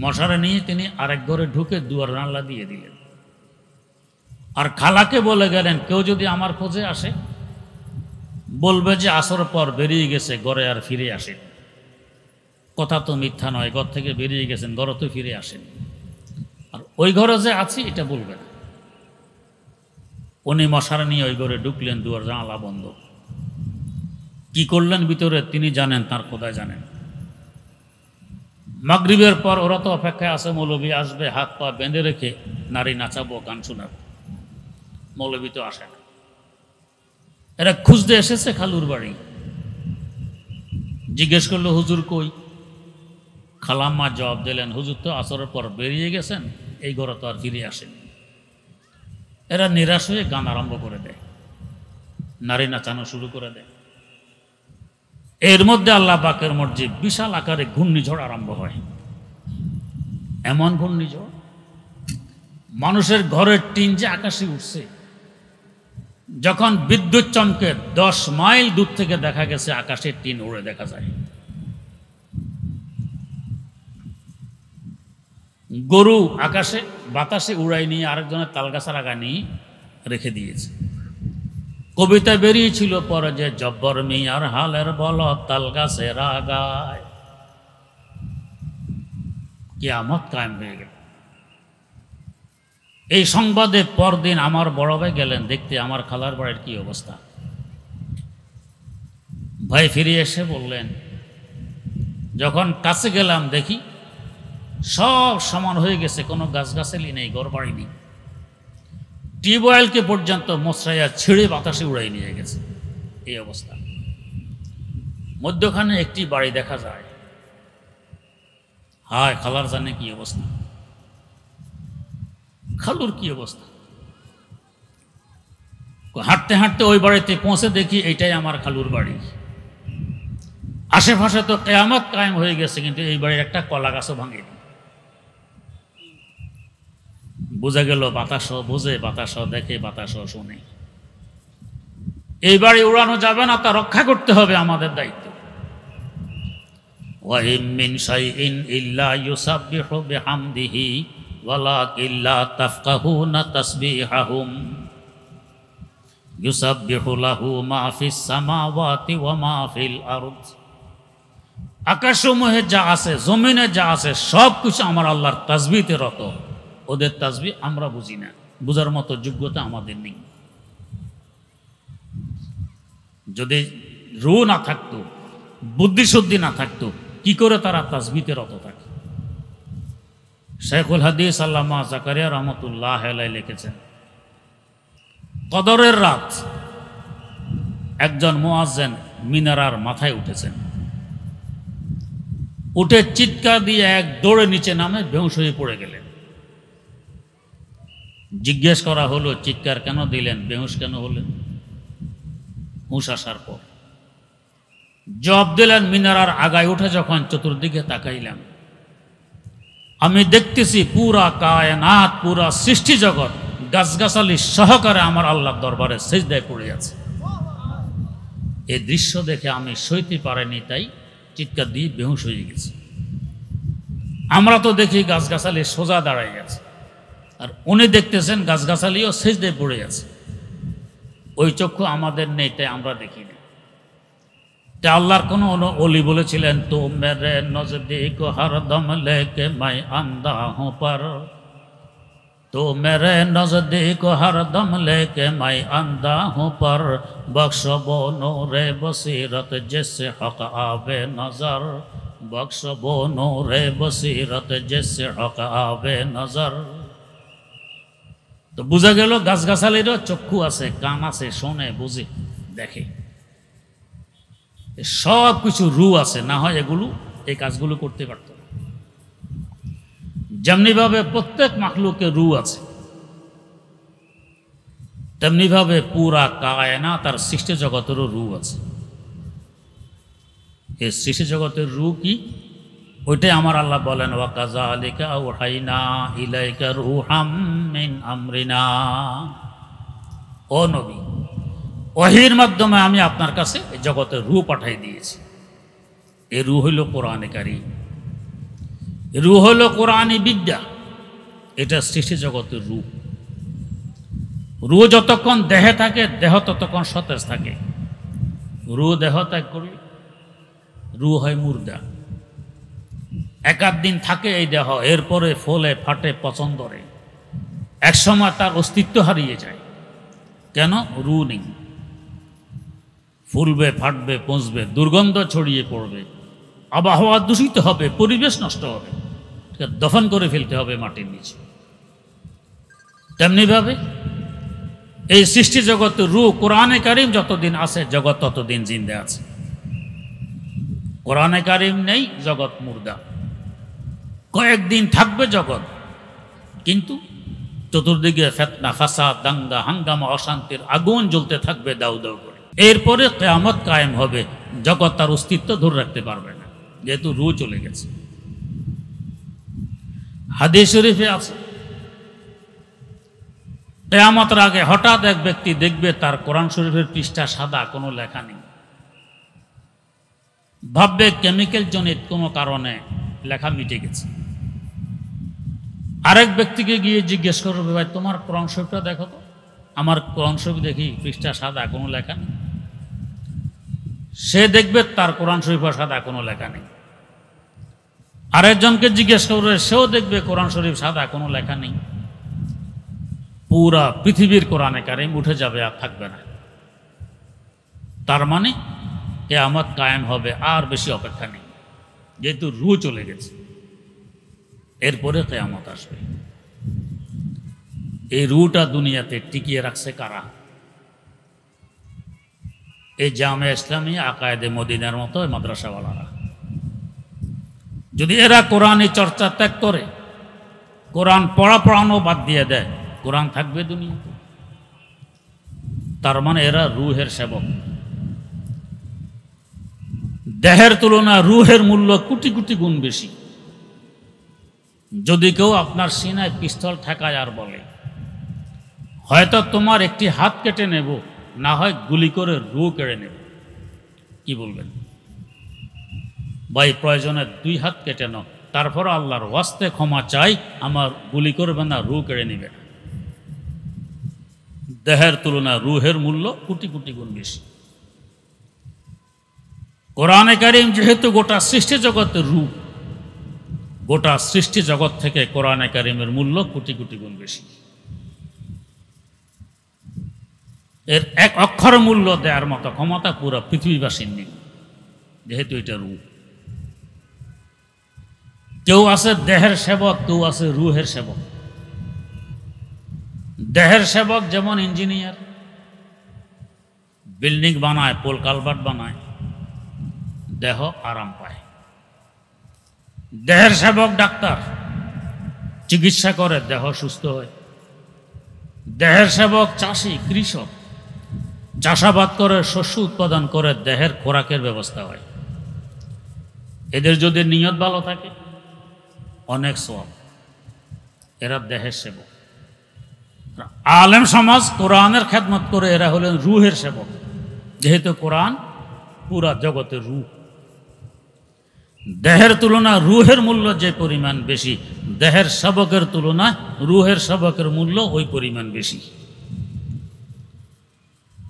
মশারি নিয়ে তিনি আরেক ঘরে ঢুকে দুয়ার জানালা দিয়ে দিলেন, আর খালাকে বলে গেলেন, কেউ যদি আমার খোঁজে আসে, বলবে যে আসর পর বেরিয়ে গেছে, ঘরে আর ফিরে আসেন। কথা তো মিথ্যা নয়, ঘর থেকে বেরিয়ে গেছেন, ঘরে তো ফিরে আসেন, আর ওই ঘরে যে আছি এটা বলবেন। উনি মশারি নিয়ে ওই ঘরে ঢুকলেন, দুয়ার জানালা বন্ধ। কি করলেন ভিতরে তিনি জানেন, তার খোদাই জানেন। মাগরিবের পর ওরা তো অপেক্ষায় আছে, মৌলবী আসবে, হাত পা বেঁধে রেখে নারী নাচাবো, গান শোনাবো। মৌলবী তো আসে না। এরা খুঁজতে এসেছে খালুর বাড়ি। জিজ্ঞেস করলো, হুজুর কই? খালাম্মা জবাব দিলেন, হুজুর তো আসরের পর বেরিয়ে গেছেন, এই ঘরে তো আর ফিরে আসেন। এরা নিরাশ হয়ে গান আরম্ভ করে দেয়, নারী নাচানো শুরু করে দেয়। এর মধ্যে আল্লাহ পাকের মর্জি বিশাল আকারে ঘূর্ণিঝড় আরম্ভ হয়। এমন ঘূর্ণিঝড়, মানুষের ঘরের টিন যে আকাশে উঠছে। যখন বিদ্যুৎ চমকে 10 মাইল দূর থেকে দেখা গেছে আকাশের টিন উড়ে দেখা যায়। গরু আকাশে বাতাসে উড়াই নিয়ে আরেকজনের তালগাছার আগা নিয়ে রেখে দিয়েছে। কবিতা বেরিয়েছিল পরে যে, জব্বর মিয়ার হালের বল তালগাছের আগায়। কিয়ামত কায়েম হয়ে গেল। এই সংবাদে পরদিন আমার বড় ভাই গেলেন দেখতে আমার খালার বাড়ির কি অবস্থা। ভাই ফিরে এসে বললেন, যখন কাছে গেলাম দেখি সব সমান হয়ে গেছে, কোনো গাছগাছালি নেই, ঘর বাড়ি নেই। টিউবওয়েলকে পর্যন্ত মশরাইয়া ছিঁড়ে বাতাসে উড়াই নিয়ে গেছে। এই অবস্থা। মধ্যখানে একটি বাড়ি দেখা যায়। হায়, খালার জানে কি অবস্থা, খালুর কি অবস্থা। হাঁটতে হাঁটতে ওই বাড়িতে পৌঁছে দেখি এইটাই আমার খালুর বাড়ি। আশেপাশে তো কিয়ামত কায়েম হয়ে গেছে, কিন্তু এই বাড়ির একটা কলা গাছও ভাঙেনি। বোঝা গেল বাতাসও বোঝে, বাতাসও দেখে, বাতাসও শোনে। এই বাড়ি উড়ানো যাবে না, তা রক্ষা করতে হবে, আমাদের দায়িত্ব। ওয়া ইম মিন শাইইন ইল্লা ইউসাব্বিহু বিহামদিহি ওয়ালাকিন লা তাফকাহুনা তাসবিহাহুম ইউসাব্বিহু লাহু মা ফিস সামাওয়াতি ওয়া মা ফিল আরদ। আকাশসমূহে যা আছে, জমিনে যা আছে, সব কিছু আমার আল্লাহর তাসবিহতে রত। ওদের তাসবিহ আমরা বুঝি না, বুঝার মতো যোগ্যতা আমাদের নেই। যদি রূহ না থাকতো, বুদ্ধিশুদ্ধি না থাকতো, কি করে তারা তাসবিহতে রত থাকে? শেখুল হাদিস আল্লামা জাকারিয়া রহমতুল্লাহ আলাইহি লিখেছেন, কদরের রাত একজন মুয়াজ্জিন মিনারার মাথায় উঠেছেন, উঠে চিৎকার দিয়ে এক দৌড়ে নিচে নামে বেহুশ হয়ে পড়ে গেলেন। জিজ্ঞেস করা হলো, চিৎকার কেন দিলেন, বেহুশ কেন হলেন? হুঁশ আসার পর জবাব দিলেন, মিনারার আগায় উঠে যখন চতুর্দিকে তাকাইলাম, আমি দেখতেছি পুরা কায়নাত, পুরা সৃষ্টি জগৎ গাছগাছালি সহকারে আমার আল্লাহর দরবারে সিজদায় পড়ে আছে। এই দৃশ্য দেখে আমি সইতে পারিনি, তাই চিৎকার দিয়ে বেহুশ হয়ে গেছি। আমরা তো দেখি গাছগাছালি সোজা দাঁড়ায় আছে, আর উনি দেখতেছেন গাছগাছালিও সিজদায় পড়ে আছে। ওই চক্ষু আমাদের নেই, তাই আমরা দেখি না। তাই আল্লাহর কোনো অলি বলেছিলেন, তো মেরে নজদীক হরদম লেকে মাই আন্দা হুঁ পর, তো মেরে নজদীক হরদম লেকে মাই আন্দা হুঁ পর, বখশবো নূরে বসিরত জিসসে হক আবে নজর, বখশবো নূরে বসিরত জিসসে হক আবে নজর। তো বোঝা গেল গাছগাছালিরও চক্ষু আছে, কান আছে, শোনে, বুঝে, দেখে, সব কিছু রূহ আছে, না হয় এগুলো এই কাজগুলো করতে পারত না। যেমনিভাবে প্রত্যেক মাখলুকের রূহ আছে, তেমনিভাবে পুরা কায়নাত তার সৃষ্টি জগতেরও রূহ আছে। এই সৃষ্টি জগতের রূহ কি? ওইটাই আমার আল্লাহ বলেন, ওয়া কাযালিকা আওহাইনা ইলাইকা রূহাম মিন আমরিনা। ও নবী, ওহীর মাধ্যমে আমি আপনার কাছে এই জগতের রূহ পাঠাই দিয়েছি। এই রূহ হইল কোরআনে কারীম, রূহ হইল কোরআনী বিদ্যা, এটা সৃষ্টি জগতের রূহ। রূহ যতক্ষণ দেহে থাকে, দেহ ততক্ষণ সতেজ থাকে। রূহ দেহ ত্যাগ করলে রূহ হয় মুর্দা। একাধ দিন থাকে এই দেহ, এরপরে ফলে ফাটে পচন ধরে, একসময় তার অস্তিত্ব হারিয়ে যায়। কেন? রূহ নেই। ফুলবে, ফাটবে, পচবে, দুর্গন্ধ ছড়িয়ে পড়বে, আবহাওয়া দূষিত হবে, পরিবেশ নষ্ট হবে, দফন করে ফেলতে হবে মাটির নিচে। তেমনিভাবে এই সৃষ্টি জগতের রূহ কোরআনে কারীম যতদিন আছে, জগৎ ততদিন জিন্দা আছে। কোরআনে কারীম নেই, জগৎ মুর্দা। কয়েকদিন থাকবে জগৎ, কিন্তু চতুর্দিকে ফিতনা, ফাসাদ, দাঙ্গা, হাঙ্গামা, অশান্তির আগুন জ্বলতে থাকবে দাউ দাউ করে। এরপরে কিয়ামত কায়েম হবে, জগৎ তার অস্তিত্ব ধরে রাখতে পারবে না, যেহেতু রূহ চলে গেছে। হাদিস শরীফে আছে, কিয়ামতের আগে হঠাৎ এক ব্যক্তি দেখবে তার কোরআন শরীফের পৃষ্ঠা সাদা, কোনো লেখা নেই। ভাববে কেমিক্যাল জনিত কোনো কারণে লেখা মিটে গেছে। আরেক ব্যক্তিকে গিয়ে জিজ্ঞেস করবে, ভাই তোমার কোরআন শরীফটা দেখো তো। আমার কোরআন শরীফ দেখি পৃষ্ঠা সাদা, কোনো লেখা নেই। সে দেখবে তার কোরআন শরীফ সাদা, কোনো লেখা নেই। আরেকজনকে জিজ্ঞেস করবে, সেও দেখবে কোরআন শরীফ সাদা, কোনো লেখা নেই। পুরা পৃথিবীর কোরআনে কারীম উঠে যাবে, আর থাকবে না। তার মানে কিয়ামত কায়েম হবে, আর বেশি অপেক্ষা নেই, যেহেতু রূহ চলে গেছে। এরপরে কিয়ামত আসবে। এই রূহটা দুনিয়াতে টিকিয়ে রাখছে কারা? এই জামিয়া ইসলামিয়া, আকায়েদে মদিনার মতো মাদ্রাসাওয়ালারা। যদি এরা কোরআনী চর্চা ত্যাগ করে, কোরআন পড়ানো বাদ দিয়ে দেয়, কোরআন থাকবে দুনিয়াতে? তার মানে এরা রূহের সেবক। দেহের তুলনা রূহের মূল্য কোটি কোটি গুণ বেশি। যদি কেউ আপনার সিনায় পিস্তল ঠেকায় আর বলে হয়তো তোমার একটি হাত কেটে নেব, না হয় গুলি করে রু কেড়ে নেব, কি বলবেন? ভাই প্রয়োজনে 2 হাত কেটে নাও, তারপর আল্লাহর ওয়াস্তে ক্ষমা চাই, আমার গুলি করবে না, রু কেড়ে নেবে না। দেহের তুলনায় রুহের মূল্য কোটি কোটি গুণ বেশি। কোরআনে কারীম যেহেতু গোটা সৃষ্টি জগতের রূপ, গোটা সৃষ্টি জগৎ থেকে কোরআনে কারীমের মূল্য কোটি কোটি গুণ বেশি। এর এক অক্ষর মূল্য দেওয়ার মতো ক্ষমতা পুরো পৃথিবীবাসীর নেই, যেহেতু এটা রূপ। কেউ আছে দেহের সেবক, কেউ আছে রুহের সেবক। দেহের সেবক যেমন ইঞ্জিনিয়ার, বিল্ডিং বানায়, পোল কালভার্ট বানায়, দেহ আরাম পায়। দেহের সেবক ডাক্তার, চিকিৎসা করে, দেহ সুস্থ হয়। দেহের সেবক চাষি, কৃষক, চাষাবাদ করে, শস্য উৎপাদন করে, দেহের খোরাকের ব্যবস্থা হয়। এদের যদি নিয়ত ভালো থাকে অনেক সওয়াব, এরা দেহের সেবক। আলেম সমাজ কোরআনের খেদমত করে, এরা হলেন রুহের সেবক, যেহেতু কোরআন পুরা জগতের রূহ। দেহের তুলনায় রুহের মূল্য যে পরিমাণ বেশি, দেহের সেবকের তুলনায় রুহের সেবকের মূল্য ওই পরিমাণ বেশি।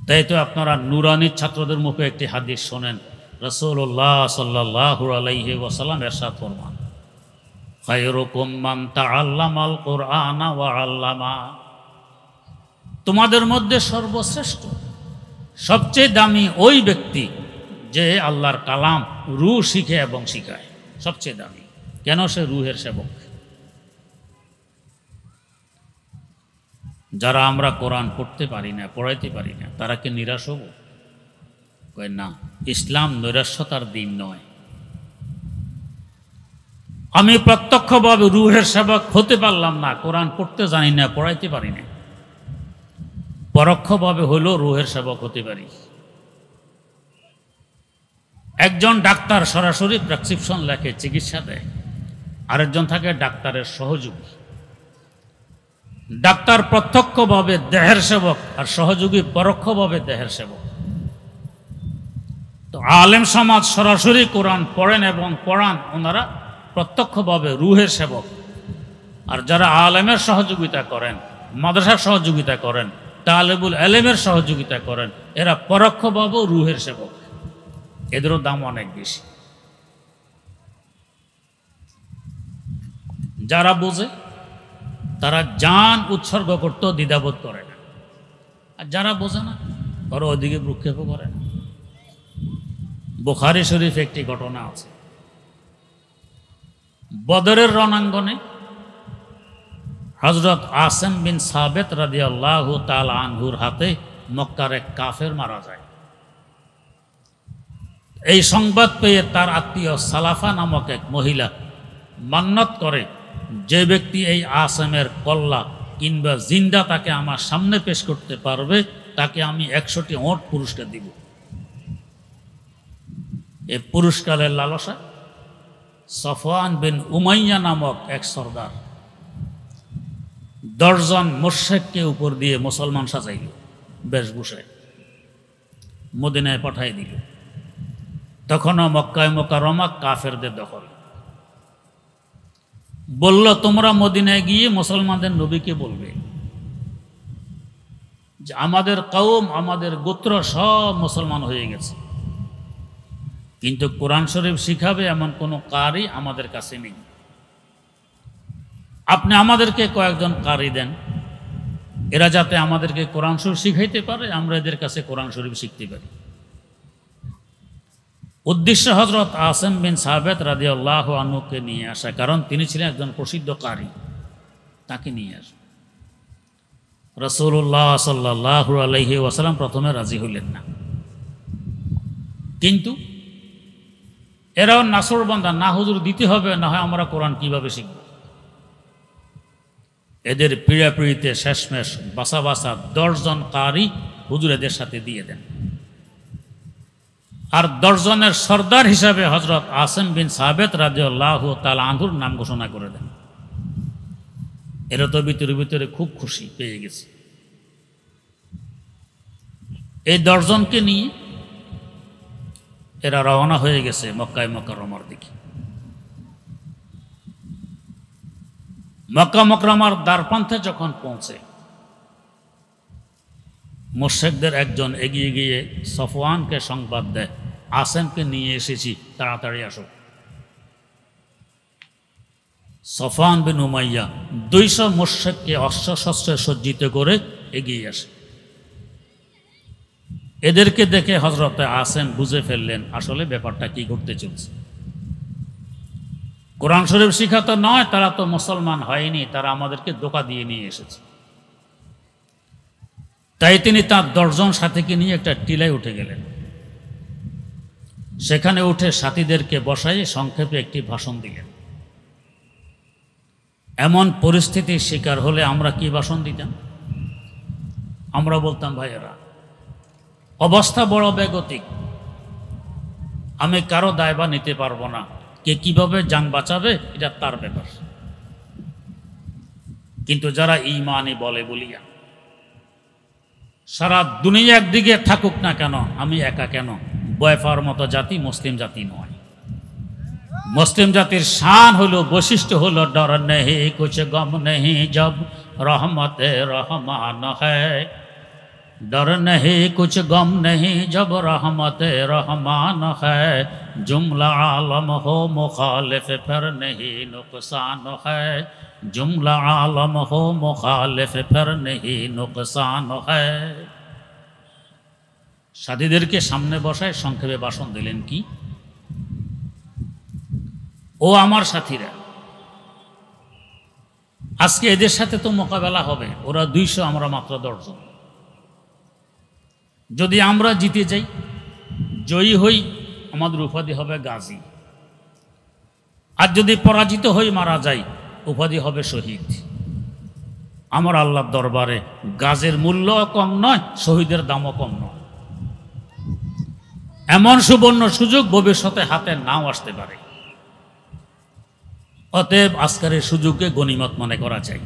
তাই তো আপনারা নুরানির ছাত্রদের মুখে একটি হাদিস শোনেন, রাসূলুল্লাহ সাল্লাল্লাহু আলাইহি ওয়াসাল্লাম ইরশাদ ফরমান, খায়রুকুম মান তাআল্লামাল কুরআনা ওয়া আল্লামা। তোমাদের মধ্যে সর্বশ্রেষ্ঠ, সবচেয়ে দামি ওই ব্যক্তি যে আল্লাহর কালাম রূহ শিখে এবং শিখায়, সবচেয়ে দামি। কেন? সে রুহের সেবক। যারা আমরা কোরআন পড়তে পারি না, পড়াইতে পারি না, তারা কি নিরাশ হব? কয় না, ইসলাম নৈরাশ্যতার দিন নয়। আমি প্রত্যক্ষভাবে রুহের সেবক হতে পারলাম না, কোরআন পড়তে জানি না, পড়াইতে পারি না, পরোক্ষভাবে হলেও রুহের সেবক হতে পারি। একজন ডাক্তার সরাসরি প্রেসক্রিপশন লেখে, চিকিৎসা দেয়, আরেকজন থাকে ডাক্তারের সহযোগী। ডাক্তার প্রত্যক্ষভাবে দেহের সেবক, আর সহযোগী পরোক্ষভাবে দেহের সেবক। তো আলেম সমাজ সরাসরি কোরআন পড়েন এবং পড়ান, ওনারা প্রত্যক্ষভাবে রুহের সেবক। আর যারা আলেমের সহযোগিতা করেন, মাদ্রাসার সহযোগিতা করেন, তালেবুল এলেমের সহযোগিতা করেন, এরা পরোক্ষভাবেও রুহের সেবক। এদেরও দাম অনেক বেশি। যারা বোঝে তারা জান উৎসর্গ করতেও দ্বিধাবোধ করে না, আর যারা বোঝে না ওরা ওদিকে ভ্রুক্ষেপও করে না। বুখারী শরীফে একটি ঘটনা আছে, বদরের রণাঙ্গনে হযরত আসিম বিন সাবিত রাদিয়াল্লাহু তাআলা আনহুর হাতে মক্কার এক কাফের মারা যায়। এই সংবাদ পেয়ে তার আত্মীয় সালাফা নামক এক মহিলা মান্নত করে, যে ব্যক্তি এই আসিমের কল্লা কিংবা জিন্দা তাকে আমার সামনে পেশ করতে পারবে, তাকে আমি 100টি ওট পুরস্কার দিব। এই পুরস্কারের লালসা সফওয়ান বিন উমাইয়া নামক এক সর্দার 10 জন মুশরিককে উপর দিয়ে মুসলমান সাজাইল, বেশভূষায় মদিনায় পাঠাই দিল। তখনও মক্কায় মুকাররমা কাফেরদের দখল। বলল, তোমরা মদিনায় গিয়ে মুসলমানদের নবীকে বলবে যে আমাদের কওম, আমাদের গোত্র সব মুসলমান হয়ে গেছে, কিন্তু কোরআন শরীফ শিখাবে এমন কোনো কারি আমাদের কাছে নেই। আপনি আমাদেরকে কয়েকজন কারি দেন, এরা যাতে আমাদেরকে কোরআন শরীফ শিখাইতে পারে, আমরা এদের কাছে কোরআন শরীফ শিখতে পারি। উদ্দেশ্য হযরত আসিম বিন সাবিত রাদিয়াল্লাহু আনহুকে নিয়ে আসা, কারণ তিনি ছিলেন একজন প্রসিদ্ধ কারি, তাকে নিয়ে আসা। রাসূলুল্লাহ সাল্লাল্লাহু আলাইহি ওয়াসাল্লাম প্রথমে রাজি হইলেন না, কিন্তু এরাও নাসরবান্দা, না হুজুর দিতে হবে, না হয় আমরা কোরআন কিভাবে শিখব। এদের পিড়াপিড়িতে শেষমেশ বাসা বাসা 10 জন কারি হুজুর এদের সাথে দিয়ে দেন। আর 10 জনের সর্দার হিসাবে হযরত আসিম বিন সাবিত রাদিয়াল্লাহু তাআলা আনহুর নাম ঘোষণা করে দেন। এরা তো ভিতরে ভিতরে খুব খুশি পেয়ে গেছে। এই 10 জনকে নিয়ে এরা রওনা হয়ে গেছে মক্কায় মুকাররমার দিকে। মক্কা মুকাররমার দ্বারপ্রান্তে যখন পৌঁছে, মুশরিকদের একজন এগিয়ে গিয়ে সফওয়ানকে সংবাদ দেয়, আসেমকে নিয়ে এসেছি, তাড়াতাড়ি আসো। সফওয়ান বিন উমাইয়া 200 মুশরিককে অস্ত্রশস্ত্রে সজ্জিত করে এগিয়ে আসে। এদেরকে দেখে হযরত আসেম বুঝে ফেললেন আসলে ব্যাপারটা কি ঘটতে চলছে। কোরআন শরীফ শিখা তো নয়, তারা তো মুসলমান হয়নি, তারা আমাদেরকে ধোঁকা দিয়ে নিয়ে এসেছে। তাই তিনি তার 10 জন সাথীকে নিয়ে একটা টিলায় উঠে গেলেন। সেখানে উঠে সাথীদেরকে বসাই সংক্ষেপে একটি ভাষণ দিলেন। এমন পরিস্থিতির শিকার হলে আমরা কি ভাষণ দিতাম? আমরা বলতাম, ভাইয়েরা অবস্থা বড় বেগতিক, আমি কারো দায়ভার নিতে পারবো না, কে কিভাবে যান বাঁচাবে এটা তার ব্যাপার। কিন্তু যারা ঈমানি বলে বলিয়া সারা দুনিয়া একদিকে থাকুক না কেন, আমি একা কেন? ভয় পাওয়ার মতো জাতি মুসলিম জাতি নয়। মুসলিম জাতির শান হলো, বৈশিষ্ট্য হলো, ডর নেহি কুছ গম নেহি জব রহমতে রহমান হ্যায়। डर नहीं कुछ गम नहीं जब रहमत रहमान है। जुमला आलम हो मुखालिफ फिर नहीं नुकसान है। जुमला आलम हो मुखालिफ फिर नहीं नुकसान है। সাথীদেরকে সামনে বসায় সংক্ষেপে ভাষণ দিলেন কি, ও আমার সাথীরা, আজকে এদের সাথে তো মোকাবেলা হবে, ওরা 200, আমরা মাত্র 10 জন। যদি আমরা জিতে যাই, জয়ী হই, আমাদের উপাধি হবে গাজী। আর যদি পরাজিত হই, মারা যাই, উপাধি হবে শহীদ। আমার আল্লাহর দরবারে গাজের মূল্য কম নয়, শহীদের দামও কম নয়। এমন সুবর্ণ সুযোগ ভবিষ্যতে হাতে নাও আসতে পারে। অতএব আজকের এই সুযোগকে গনিমত মনে করা যায়।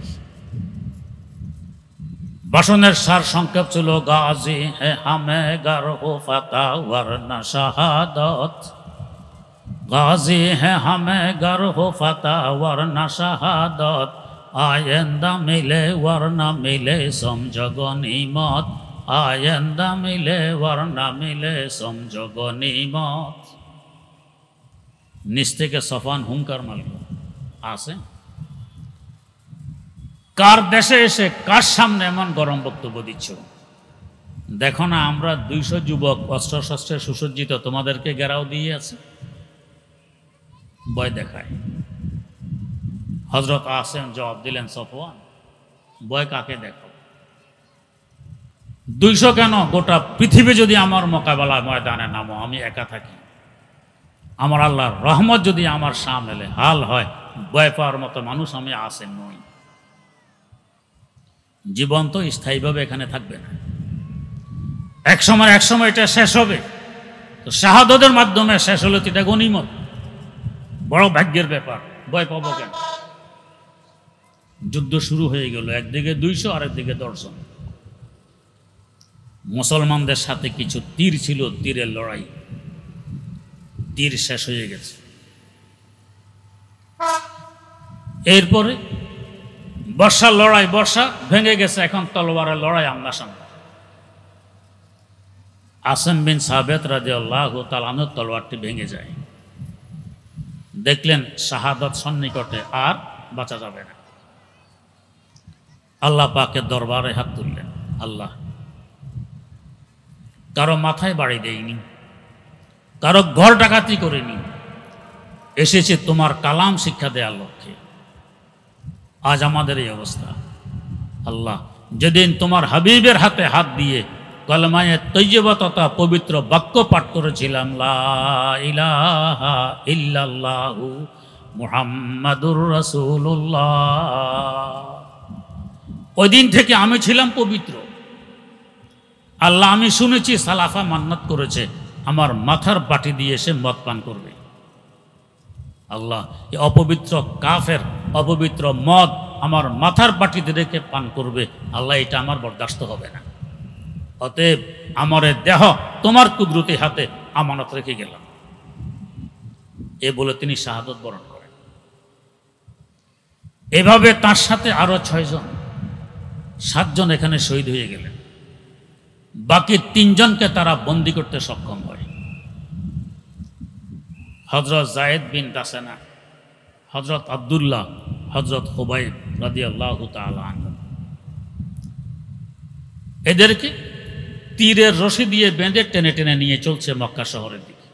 ভাষণের সার সংক্ষেপ ছিল, গাজী হে হামে গার হো ফাতা ওয়ারনা শাহাদত। গাজী হে হামে গার হো ফাতা ওয়ারনা শাহাদত। आयंदा मिले वरना मिले समझो गनीमत। आयंदा मिले वरना मिले समझो गनीमत। নিচ থেকে সফওয়ান হুঙ্কার মারল, আছে কার দেশে এসে কার সামনে এমন গরম বক্তব্য দিচ্ছ? দেখো না আমরা 200 যুবক অস্ত্রশস্ত্রে সুসজ্জিত, তোমাদেরকে ঘেরাও দিয়ে আছে। ভয় দেখায়। হযরত আসেম জবাব দিলেন, সফওয়ান ভয় কাকে দেখো? 200 কেন, গোটা পৃথিবী যদি আমার মোকাবেলা ময়দানে নামো, আমি একা থাকি, আমার আল্লাহর রহমত যদি আমার সামনে হাল হয়, ভয় পাওয়ার মতো মানুষ আমি আসেম নই। জীবন তো স্থায়ীভাবে এখানে থাকবে না, এক সময় এটা শেষ হবে। তো শাহাদাতের মাধ্যমে শেষ হলে এটা গনিমত, বড় ভাগ্যের ব্যাপার। ভয় পাবো কেন? যুদ্ধ শুরু হয়ে গেল। একদিকে 200, আরেকদিকে 10 জন। মুসলমানদের সাথে কিছু তীর ছিল, তীরের লড়াই। তীর শেষ হয়ে গেছে। এরপরে বর্ষার লড়াই, বর্ষা ভেঙে গেছে, এখন তলোয়ারের লড়াই আমনা সামনে। আসেম বিন সাবিত রাদিয়াল্লাহু তাআলা আনহু তলোয়ারটি ভেঙে যায়। দেখলেন শাহাদাত সন্নিকটে, আর বাঁচা যাবে না। আল্লাহ পাকের দরবারে হাত তুললেন, আল্লাহ কারো মাথায় বাড়ি দেয়নি, কারো ঘর ডাকাতি করেনি, এসেছে তোমার কালাম শিক্ষা দেওয়ার লক্ষ্যে। আজ আমাদের এই অবস্থা। আল্লাহ, যেদিন তোমার হাবিবের হাতে হাত দিয়ে কলমায়ে তৈয়বা তথা পবিত্র বাক্য পাঠ করেছিলাম, লা ইলাহা ইল্লাল্লাহু মুহাম্মাদুর রাসূলুল্লাহ, ওই দিন থেকে আমি ছিলাম পবিত্র। আল্লাহ, আমি শুনেছি সালাফা মান্নাত করেছে আমার মাথার বাটি দিয়ে সে মদ পান করবে। আল্লাহ, এই অপবিত্র কাফের অপবিত্র মদ আমার মাথার বাটিতে রেখে পান করবে, আল্লাহ এটা আমার বরদাস্ত হবে না। অতএব আমার দেহ তোমার কুদরতি হাতে আমানত রেখে গেলাম। এ বলে তিনি শাহাদত বরণ করেন। এভাবে তার সাথে আরো 6 জন, 7 জন এখানে শহীদ হয়ে গেলেন। বাকি 3 জনকে তারা বন্দী করতে সক্ষম হয়। হযরত যায়েদ বিন দাসানা, হযরত আব্দুল্লাহ, হযরত হুবাইব রাদিয়াল্লাহু তাআলা আনহু, এদেরকে তীরের রশি দিয়ে বেঁধে টেনে টেনে নিয়ে চলছে মক্কা শহরের দিকে।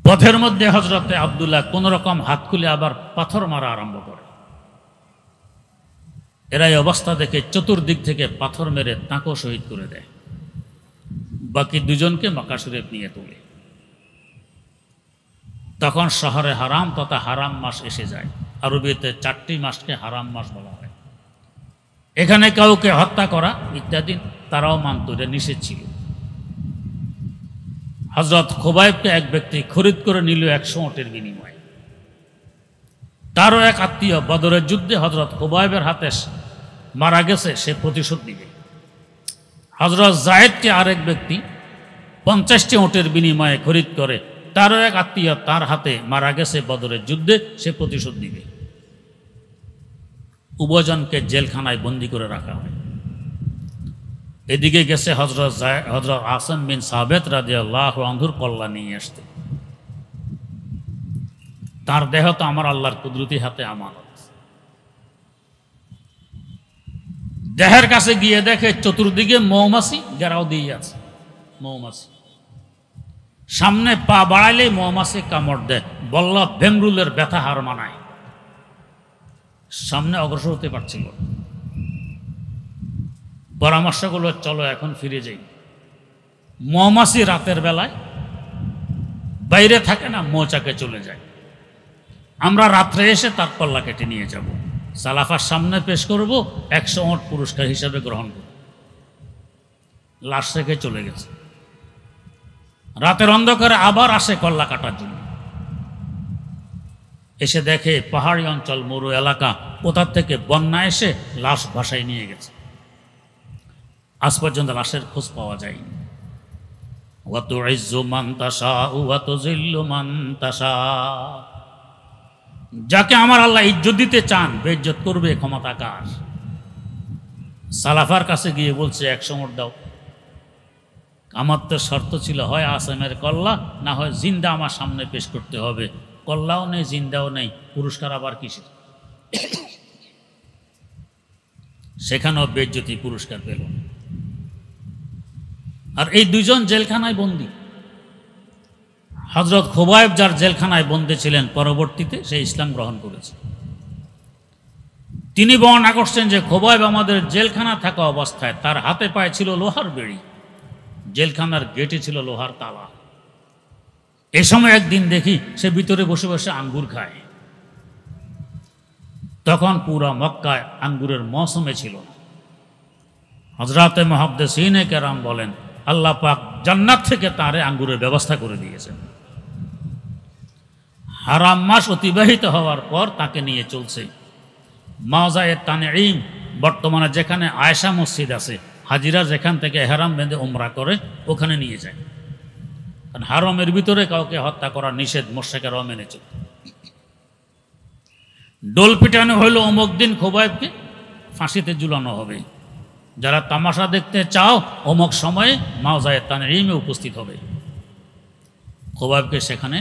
পথের মধ্যে হযরতে আব্দুল্লাহ কোন রকম হাত খুলে আবার পাথর মারা আরম্ভ করে। এরাই অবস্থা দেখে চতুর্দিক থেকে পাথর মেরে তাঁকেও শহীদ করে দেয়। বাকি 2 জনকে মক্কা শরীফ নিয়ে তোলে। তখন শহরে হারাম তথা হারাম মাস এসে যায়। আরবিতে 4টি মাসকে হারাম মাস বলা হয়। এখানে কাউকে হত্যা করা ইত্যাদি তারাও মানত, এটা নিষেধ ছিল। হযরত খুবাইবকে এক ব্যক্তি খরিদ করে নিল 100 ওটের বিনিময়ে। তারও এক আত্মীয় বদরের যুদ্ধে হযরত খুবাইবের হাতে মারা গেছে, সে প্রতিশোধ দিবে। হযরত যায়েদকে আরেক ব্যক্তি 50টি ওটের বিনিময়ে খরিদ করে, তারও এক আত্মীয় তার হাতে মারা গেছে বদরের যুদ্ধে, সে প্রতিশোধ দিবে। উভয়জনকে জেলখানায় বন্দী করে রাখা হয়। এদিকে গেছে হযরত আসম বিন সাবিত রাদিয়াল্লাহু আনহুর কল্লা নিয়ে আসতে। তার দেহ তো আমার আল্লাহর কুদরতি হাতে আমানত। দেহের কাছে গিয়ে দেখে চতুর্দিকে মৌমাছি ঘেরাও দিয়ে আছে। মৌমাছি সামনে পা বাড়াইলেই মৌমাছি কামড় দেয়, বল্লা ভেমরুলের ব্যথা হার মানায়। সামনে অগ্রসর হতে পারছিল। পরামর্শ করলো, চলো এখন ফিরে যাই। মৌমাছি রাতের বেলায় বাইরে থাকে না, মৌচাকে চলে যায়। আমরা রাত্রে এসে তার কল্লা কেটে নিয়ে যাব, সালাফার সামনে পেশ করব, 100 ওট পুরস্কার হিসাবে গ্রহণ করব। লাশ রেখে চলে গেছে। রাতের অন্ধকারে আবার আসে কল্লা কাটার জন্য। এসে দেখে পাহাড়ি অঞ্চল, মরু এলাকা, কোথা থেকে বন্যা এসে লাশ ভাসায় নিয়ে গেছে। আজ পর্যন্ত লাশের খোঁজ পাওয়া যায়নি। ওয়া তুইজ্জু মান তাশাউ ওয়া তুযিল্লু মান তাশা। যাকে আমার আল্লাহ ইজ্জত দিতে চান, বেইজ্জত করবে ক্ষমতা কার? সালাফার কাছে গিয়ে বলছে 100 ওট দাও। আমার তো শর্ত ছিল, হয় আসেমের কল্লা, না হয় জিন্দা আমার সামনে পেশ করতে হবে। কল্লাও নেই, জিন্দাও নেই, পুরস্কার আবার কিসের? সেখানেও বেইজ্জতি, পুরস্কার পেল। আর এই 2 জন জেলখানায় বন্দী। হযরত খুবাইব যার জেলখানায় বন্দী ছিলেন, পরবর্তীতে সে ইসলাম গ্রহণ করেছে। তিনি বর্ণনা করছেন যে খুবাইব আমাদের জেলখানা থাকা অবস্থায় তার হাতে পায়ে ছিল লোহার বেড়ি, জেলখানার গেটে ছিল লোহার তালা। এ সময় একদিন দেখি সে ভিতরে বসে বসে আঙ্গুর খায়। তখন পুরা মক্কায় আঙ্গুরের মৌসুমে ছিল না। হযরতে মুহাদ্দিসিনে কেরাম বলেন, আল্লাহ পাক জান্নাত থেকে তারে আঙ্গুরের ব্যবস্থা করে দিয়েছেন। হারাম মাস অতিবাহিত হওয়ার পর তাকে নিয়ে চলছে মাওজায়ে তানঈম, বর্তমানে যেখানে আয়েশা মসজিদ আছে, হাজিরা যেখান থেকে ইহরাম বেঁধে উমরা করে, ওখানে নিয়ে যায়। কারণ হারমের ভিতরে কাউকে হত্যা করা নিষেধ, মুশরিকরাও মেনে চলত। ডোল পিটানো হইল, অমুক দিন খুবাইবকে ফাঁসিতে ঝুলানো হবে। যারা তামাশা দেখতে চাও, অমুক সময়ে মাওজায়ে তানঈমে উপস্থিত হবে। খুবাইবকে সেখানে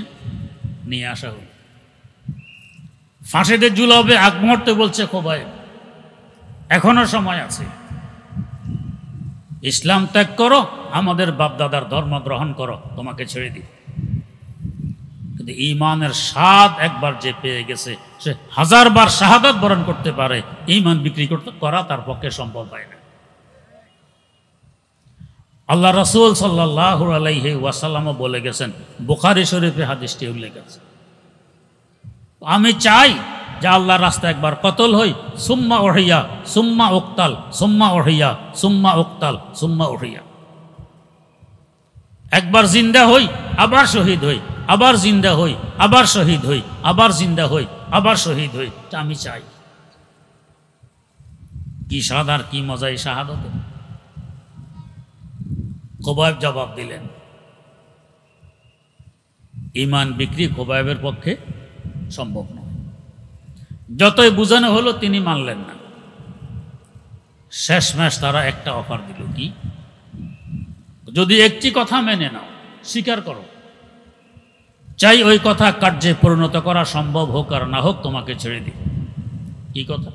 নিয়ে আসা হল। ফাঁসিতে ঝুলাবে আগ মুহূর্তে বলছে খুবাইব, এখনো সময় আছে, ইসলাম ত্যাগ করো, আমাদের বাপদাদার ধর্ম গ্রহণ করো, তোমাকে ছেড়ে দিই। কিন্তু ঈমানের স্বাদ একবার যে পেয়ে গেছে, সে 1000 বার শাহাদাত বরণ করতে পারে, ঈমান বিক্রি করা তার পক্ষে সম্ভব হয় না। আল্লাহ রাসূল সাল্লাল্লাহু আলাইহি ওয়াসাল্লাম বলে গেছেন, বুখারী শরীফে হাদিসটি উল্লেখ আছে, আমি চাই যে আল্লাহর রাস্তায় একবার কতল হই, সুম্মা উহিয়া সুম্মা উক্তাল, সুম্মা উহিয়া সুম্মা উক্তাল সুম্মা উহিয়া। একবার জিন্দা হই, আবার শহীদ হই, আবার জিন্দা হই, আবার শহীদ হই, আবার জিন্দা হই, আবার শহীদ হই, আমি চাই। কি স্বাদ আর কি মজা এই শাহাদতে। খোবাইব জবাব দিলেন, ঈমান বিক্রি খোবাইবের পক্ষে সম্ভব নয়। যতই বুঝানো হলো তিনি মানলেন না। শেষমেশ তারা একটা অফার দিল, কি? যদি একটি কথা মেনে নাও, স্বীকার করো, চাই ওই কথা কার্যে পরিণত করা সম্ভব হোক আর না হোক, তোমাকে ছেড়ে দিই। কি কথা?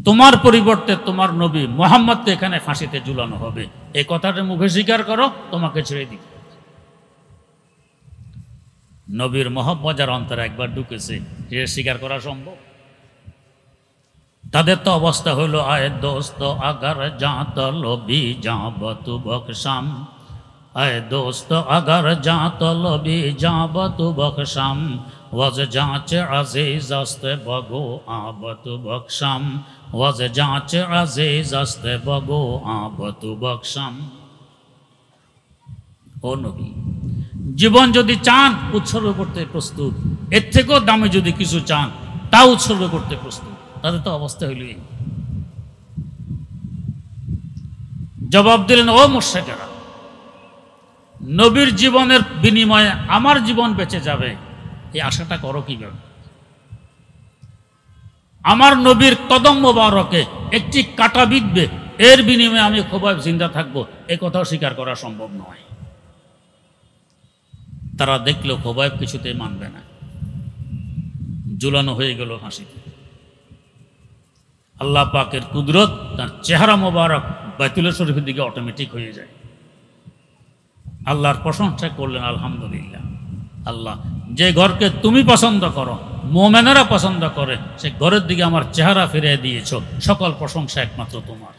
তোমার পরিবর্তে তোমার নবী মুহাম্মদকে এখানে ফাঁসিতে ঝুলানো হবে, এই কথাটা মুখে স্বীকার করো, তোমাকে ছেড়ে দিই। নবীর মহব্বত যার অন্তরে একবার ঢুকেছে, সেটা স্বীকার করা সম্ভব? তাদের তো অবস্থা হলো, আয় দোস্ত আগার যা তলবি যা বতু বকশাম, আয় দোস্ত আগার যা তলবি যা বতু বকশাম, ওয়াজ যাচে আজিজ আস্তে বগো আবতু বকশাম, ওয়াজ যাচে আজিজ আস্তে বগো আবতু বকশাম। ও নবী, জীবন যদি চান উৎসর্গ করতে প্রস্তুত, এর থেকেও দামি যদি কিছু চান তা উৎসর্গ করতে প্রস্তুত। তাদের তো অবস্থা হইল। জবাব দিলেন, ও মুশরিকেরা, নবীর জীবনের বিনিময়ে আমার জীবন বেঁচে যাবে, এই আশাটা করো কিভাবে? আমার নবীর কদম মোবারকে একটি কাঁটা বিঁধবে, এর বিনিময়ে আমি খোবাইব জিন্দা থাকবো, এ কথাও স্বীকার করা সম্ভব নয়। তারা দেখলো খোবাইব কিছুতেই মানবে না, ঝুলানো হয়ে গেল ফাঁসিতে। আল্লাহ পাকের কুদরত, তার চেহারা মোবারক বাইতুল শরীফের দিকে অটোমেটিক হয়ে যায়। আল্লাহর প্রশংসা করলেন, আলহামদুলিল্লাহ, আল্লাহ যে ঘরকে তুমি পছন্দ করো, মোমেনেরা পছন্দ করে, সে ঘরের দিকে আমার চেহারা ফিরিয়ে দিয়েছ, সকল প্রশংসা একমাত্র তোমার।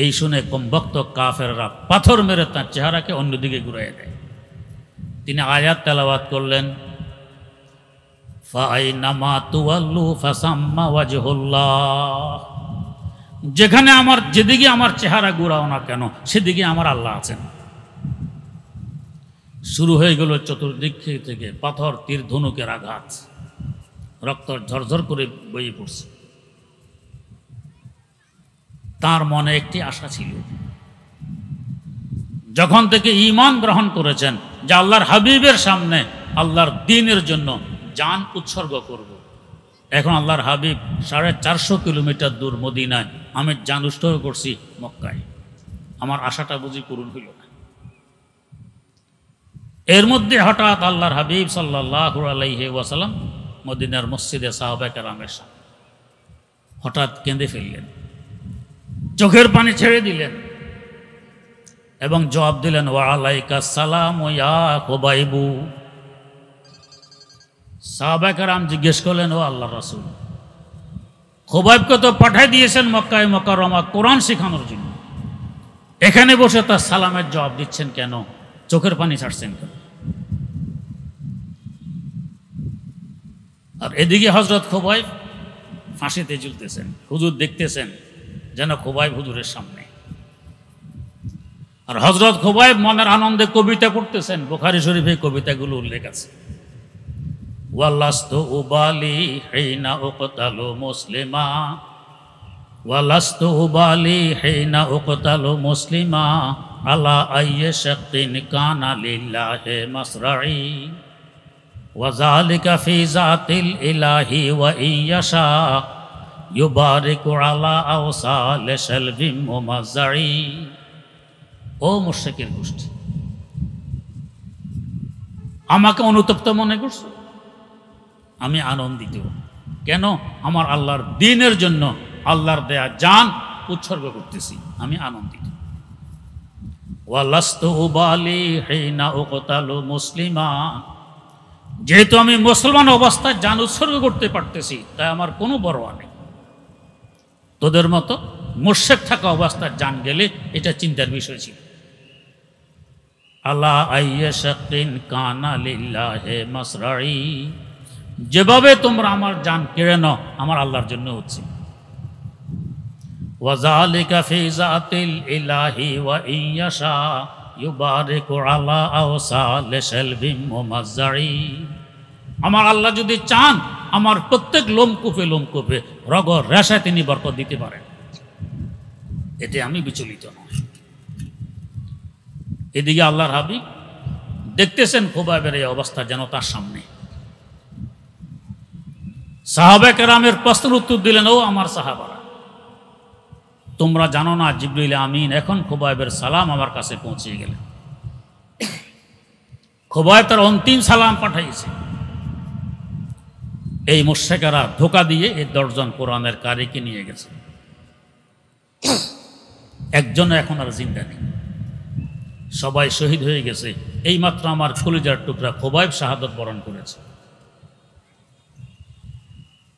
এই শুনে কমবক্ত কাফেররা পাথর মেরে তার চেহারাকে অন্যদিকে ঘুরাইয়া দেয়। তিনি আয়াত তেলাওয়াত করলেন, ফাইনামা তুওয়াল্লু ফাসাম্মা ওয়াজহুল্লাহ, যেখানে আমার যেদিকে আমার চেহারা ঘুরাও না কেন, সেদিকে আমার আল্লাহ আছেন। শুরু হয়ে গেল চতুর্দিক থেকে পাথর তীর ধনুকের আঘাত, রক্ত ঝরঝর করে বয়ে পড়ছে। তার মনে একটি আশা ছিল, যখন থেকে ঈমান গ্রহণ করেছেন যে আল্লাহর হাবিবের সামনে আল্লাহর দ্বীনের জন্য জান উৎসর্গ করব। এখন আল্লাহর হাবিব 450 কিলোমিটার দূর মদিনায়, আমি জান উৎসর্গ করছি মক্কায়, আমার আশাটা বুঝি পূরণ হইল না। এর মধ্যে হঠাৎ আল্লাহর হাবিব সাল্লাল্লাহু আলাইহি ওয়াসাল্লাম মদিনার মসজিদে সাহাবায়ে কেরামের সামনে হঠাৎ কেঁদে ফেললেন, চোখের পানি ছেড়ে দিলেন এবং জবাব দিলেন, ওয়া আলাইকা সালাম ইয়া খুবাইবু। সাহাবায়ে কেরাম জিজ্ঞেস করলেন, ও আল্লাহর রাসূল, খুবাইবকে তো পাঠিয়ে দিয়েছেন মক্কায় মুকাররমা কোরআন শেখানোর জন্য, এখানে বসে তার সালামের জবাব দিচ্ছেন কেন, চোখের পানি ছাড়ছেন কেন? আর এদিকে হযরত খুবাইব ফাঁসিতে ঝুলতেছেন, হুজুর দেখতেছেন যেন খুবাইব হুজুরের সামনে। আর হযরত খুবাইব মনের আনন্দে কবিতা পড়তেছেন, বুখারী শরীফে কবিতাগুলো উল্লেখ আছে, ওয়ালাস্তু উবালি হিনা উকতালু মুসলিমা, ওয়ালাস্তু উবালি হিনা উকতালু মুসলিমা, আলা আইয়ি শাক্কিন কানা লিল্লাহি মাসরাই, ওয়া যালিকা ফি যাতিল ইলাহি ওয়া ইয়্যাশা ইউবারিকু আলা আওসাল শালবিম মুমাজ্জাই। ও মুশরিকের গোষ্ঠী, আমাকে অনুতপ্ত মনে করছো? আমি আনন্দিত। কেন? আমার আল্লাহর দ্বীনের জন্য আল্লাহর দেয়া জান উৎসর্গ করতেছি, আমি আনন্দিত। ওয়ালাস্তু উবালি হিনা উকতালু মুসলিমা, যেহেতু আমি মুসলমান অবস্থায় জান উৎসর্গ করতে পারতেছি, তাই আমার কোনো পরোয়া নেই। তোদের মতো মুশরিক থাকা অবস্থায় জান গেলে এটা চিন্তার বিষয় ছিল। আলা আইয়ি শাক্কিন কানা লিল্লাহি মাসরাই, যেভাবে তোমরা আমার জান কেড়ে নাও আমার আল্লাহর জন্য হচ্ছে। ওয়া যালিকা ফি যাতিল ইলাহি ওয়া ইয়্যাশা ইউবারিকু আলা আওসাল শালবিম মুমাজ্জাই, আমার আল্লাহ যদি চান আমার প্রত্যেক লোমকূপে রগ রেশায় তিনি বরকত দিতে পারেন, এতে আমি বিচলিত নই। এদিকে আল্লাহর হাবিব দেখতেছেন খুবাইবের এই অবস্থা যেন তার সামনে। সাহাবা কেরামের প্রশ্নের উত্তর দিলেন, ও আমার সাহাবারা, তোমরা জানো না জিবরিল আমিন এখন খুবাইবের সালাম আমার কাছে পৌঁছে গেলেন। খুবাইব তার অন্তিম সালাম পাঠাইছে। এই মুশরিকেরা ধোঁকা দিয়ে এই 10 জন কোরআনের কারিকে নিয়ে গেছে, একজন এখন আর জিন্দা নেই, সবাই শহীদ হয়ে গেছে। এইমাত্র আমার কলিজার টুকরা খুবাইব শাহাদত বরণ করেছে।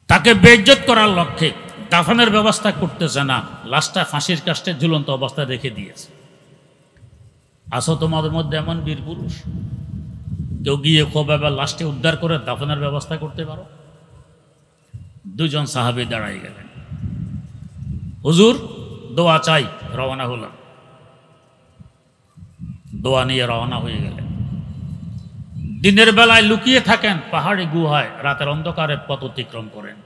তাকে বেইজ্জত করার লক্ষ্যে দাফনের ব্যবস্থা করতেছে না, লাশটা ফাঁসির কাস্টে ঝুলন্ত অবস্থায় রেখে দিয়েছে। আসো তোমাদের মধ্যে এমন বীর পুরুষ, কেউ গিয়ে খুবাইবের লাশটি উদ্ধার করে দাফনের ব্যবস্থা করতে পারো? 2 জন সাহাবী দাঁড়াই গেলেন, হুজুর দোয়া চাই, রওনা হলাম। দোয়া নিয়ে রওনা হয়ে গেলেন। দিনের বেলায় লুকিয়ে থাকেন পাহাড়ি গুহায়, রাতের অন্ধকারে পথ অতিক্রম করেন।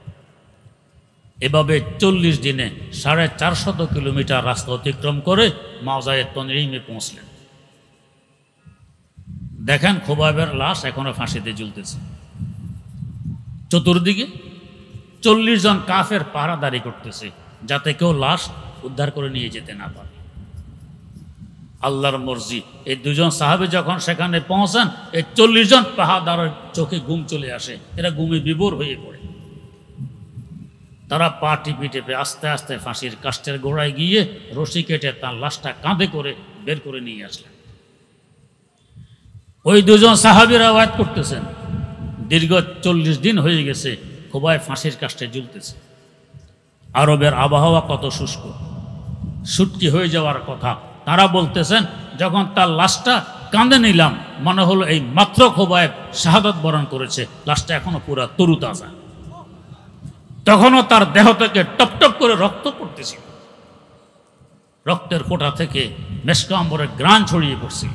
এভাবে 40 দিনে 450 কিলোমিটার রাস্তা অতিক্রম করে মাওজায়ে তনঈমে পৌঁছলেন। দেখেন খুবাইবের লাশ এখনো ফাঁসিতে ঝুলতেছে। চতুর্দিকে 40 জন কাফের পাহারাদারি করতেছে, যাতে কেউ লাশ উদ্ধার করে নিয়ে যেতে না পারে। আল্লাহর মর্জি, এই 2 জন সাহাবী যখন সেখানে পৌঁছান, এই 40 জন পাহারাদারের চোখে ঘুম চলে আসে, এরা ঘুমে বিভোর হয়ে পড়ে। তারা পা টিপে টিপে আস্তে আস্তে ফাঁসির কাষ্ঠের গোড়ায় গিয়ে রশি কেটে তার লাশটা কাঁধে করে বের করে নিয়ে আসলেন। ওই 2 জন সাহাবীরা ওয়াত করতেছেন, দীর্ঘ 40 দিন হয়ে গেছে খুবাইব ফাঁসির কাষ্ঠে ঝুলতেছে। আরবের আবহাওয়া কত শুষ্ক, শুটকি হয়ে যাওয়ার কথা। তারা বলতেছেন যখন তার লাশটা কাঁধে নিলাম, মনে হলো এই মাত্র খুবাইব শাহাদত বরণ করেছে, লাশটা এখনো পুরা তরুতাজা। তখনও তার দেহ থেকে টপটপ করে রক্ত পড়তেছিল, রক্তের ফোঁটা থেকে মেশক আম্বরের ঘ্রাণ ছড়িয়ে পড়ছিল।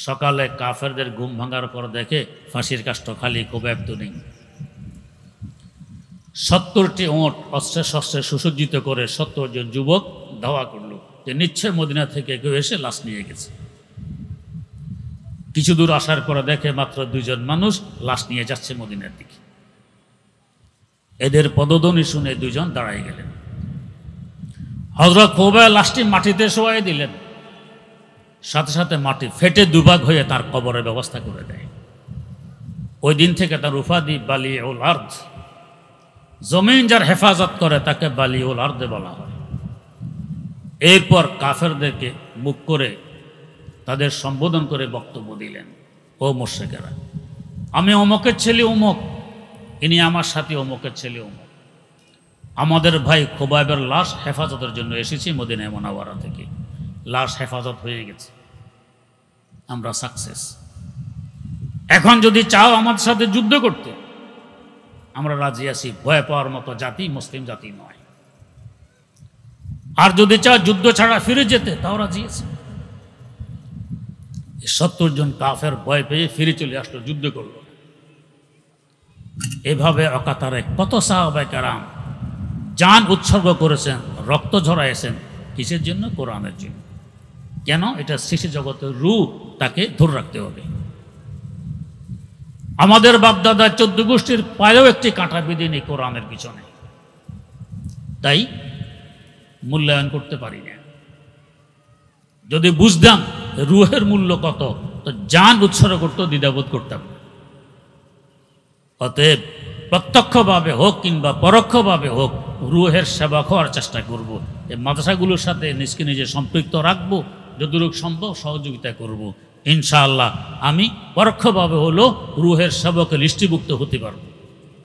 সকালে কাফেরদের ঘুম ভাঙার পর দেখে ফাঁসির কাষ্ঠ খালি, খুবাইব তো নেই। 70টি ওঁট অস্ত্রে শস্ত্রে সুসজ্জিত করে 70 জন যুবক ধাওয়া করলো যে নিশ্চয় মদিনা থেকে কেউ এসে লাশ নিয়ে গেছে। কিছু দূর আসার পরে দেখে মাত্র 2 জন মানুষ লাশ নিয়ে যাচ্ছে মদিনার দিকে। এদের পদধ্বনি শুনে 2 জন দাঁড়াই গেলেন। হযরত খুবাইব লাশটি মাটিতে শোয়াই দিলেন, সাথে সাথে মাটি ফেটে দুভাগ হয়ে তার কবরের ব্যবস্থা করে দেয়। ওই দিন থেকে তার উপাধি বালিউল আরদ, জমিন যার হেফাজত করে তাকে বালিউল আরদে বলা হয়। এরপর কাফেরদেরকে মুখ করে তাদের সম্বোধন করে বক্তব্য দিলেন, ও মুশরিকেরা, আমি অমুকের ছেলে অমুক, ইনি আমার সাথে অমুকের ছেলে অমুক। আমাদের ভাই খুবাইবের লাশ হেফাজতের জন্য এসেছি মদিনা মুনাওয়ারা থেকে। লাশ হেফাজত হয়ে গেছে, আমরা সাকসেস। এখন যদি চাও আমাদের সাথে যুদ্ধ করতে, আমরা রাজি আছি। ভয় পাওয়ার মতো জাতি মুসলিম জাতি নয়। আর যদি চাও যুদ্ধ ছাড়া ফিরে যেতে, তাও রাজি আছে। 70 জন কাফের ভয় পেয়ে ফিরে চলে আসলো, যুদ্ধ করলো। এভাবে অকাতারে কত সাহাবায়ে কেরাম জান উৎসর্গ করেছেন, রক্ত ঝরাইছেন। কিসের জন্য? কোরআনের জন্য। কেন? এটা সৃষ্টি জগতের রূহ, তাকে ধরে রাখতে হবে। আমাদের বাপদাদা 14 গোষ্ঠীর পায়েও একটি কাঁটা বিধিনি কোরআনের পিছনে, তাই মূল্যায়ন করতে পারি না। যদি বুঝতাম রুহের মূল্য কত, তো জান উৎসর্গ করতে দ্বিধাবোধ করতাম না। অতএব প্রত্যক্ষভাবে হোক কিংবা পরোক্ষভাবে হোক রুহের সেবা করার চেষ্টা করব। এই মাদ্রাসাগুলোর সাথে নিজকে নিজে সম্পৃক্ত রাখবো, যতটুকু সম্ভব সহযোগিতা করব। ইনশাআল্লাহ আমি পরোক্ষভাবে হলো রুহের সেবকের লিস্টিভুক্ত হতে পারবো।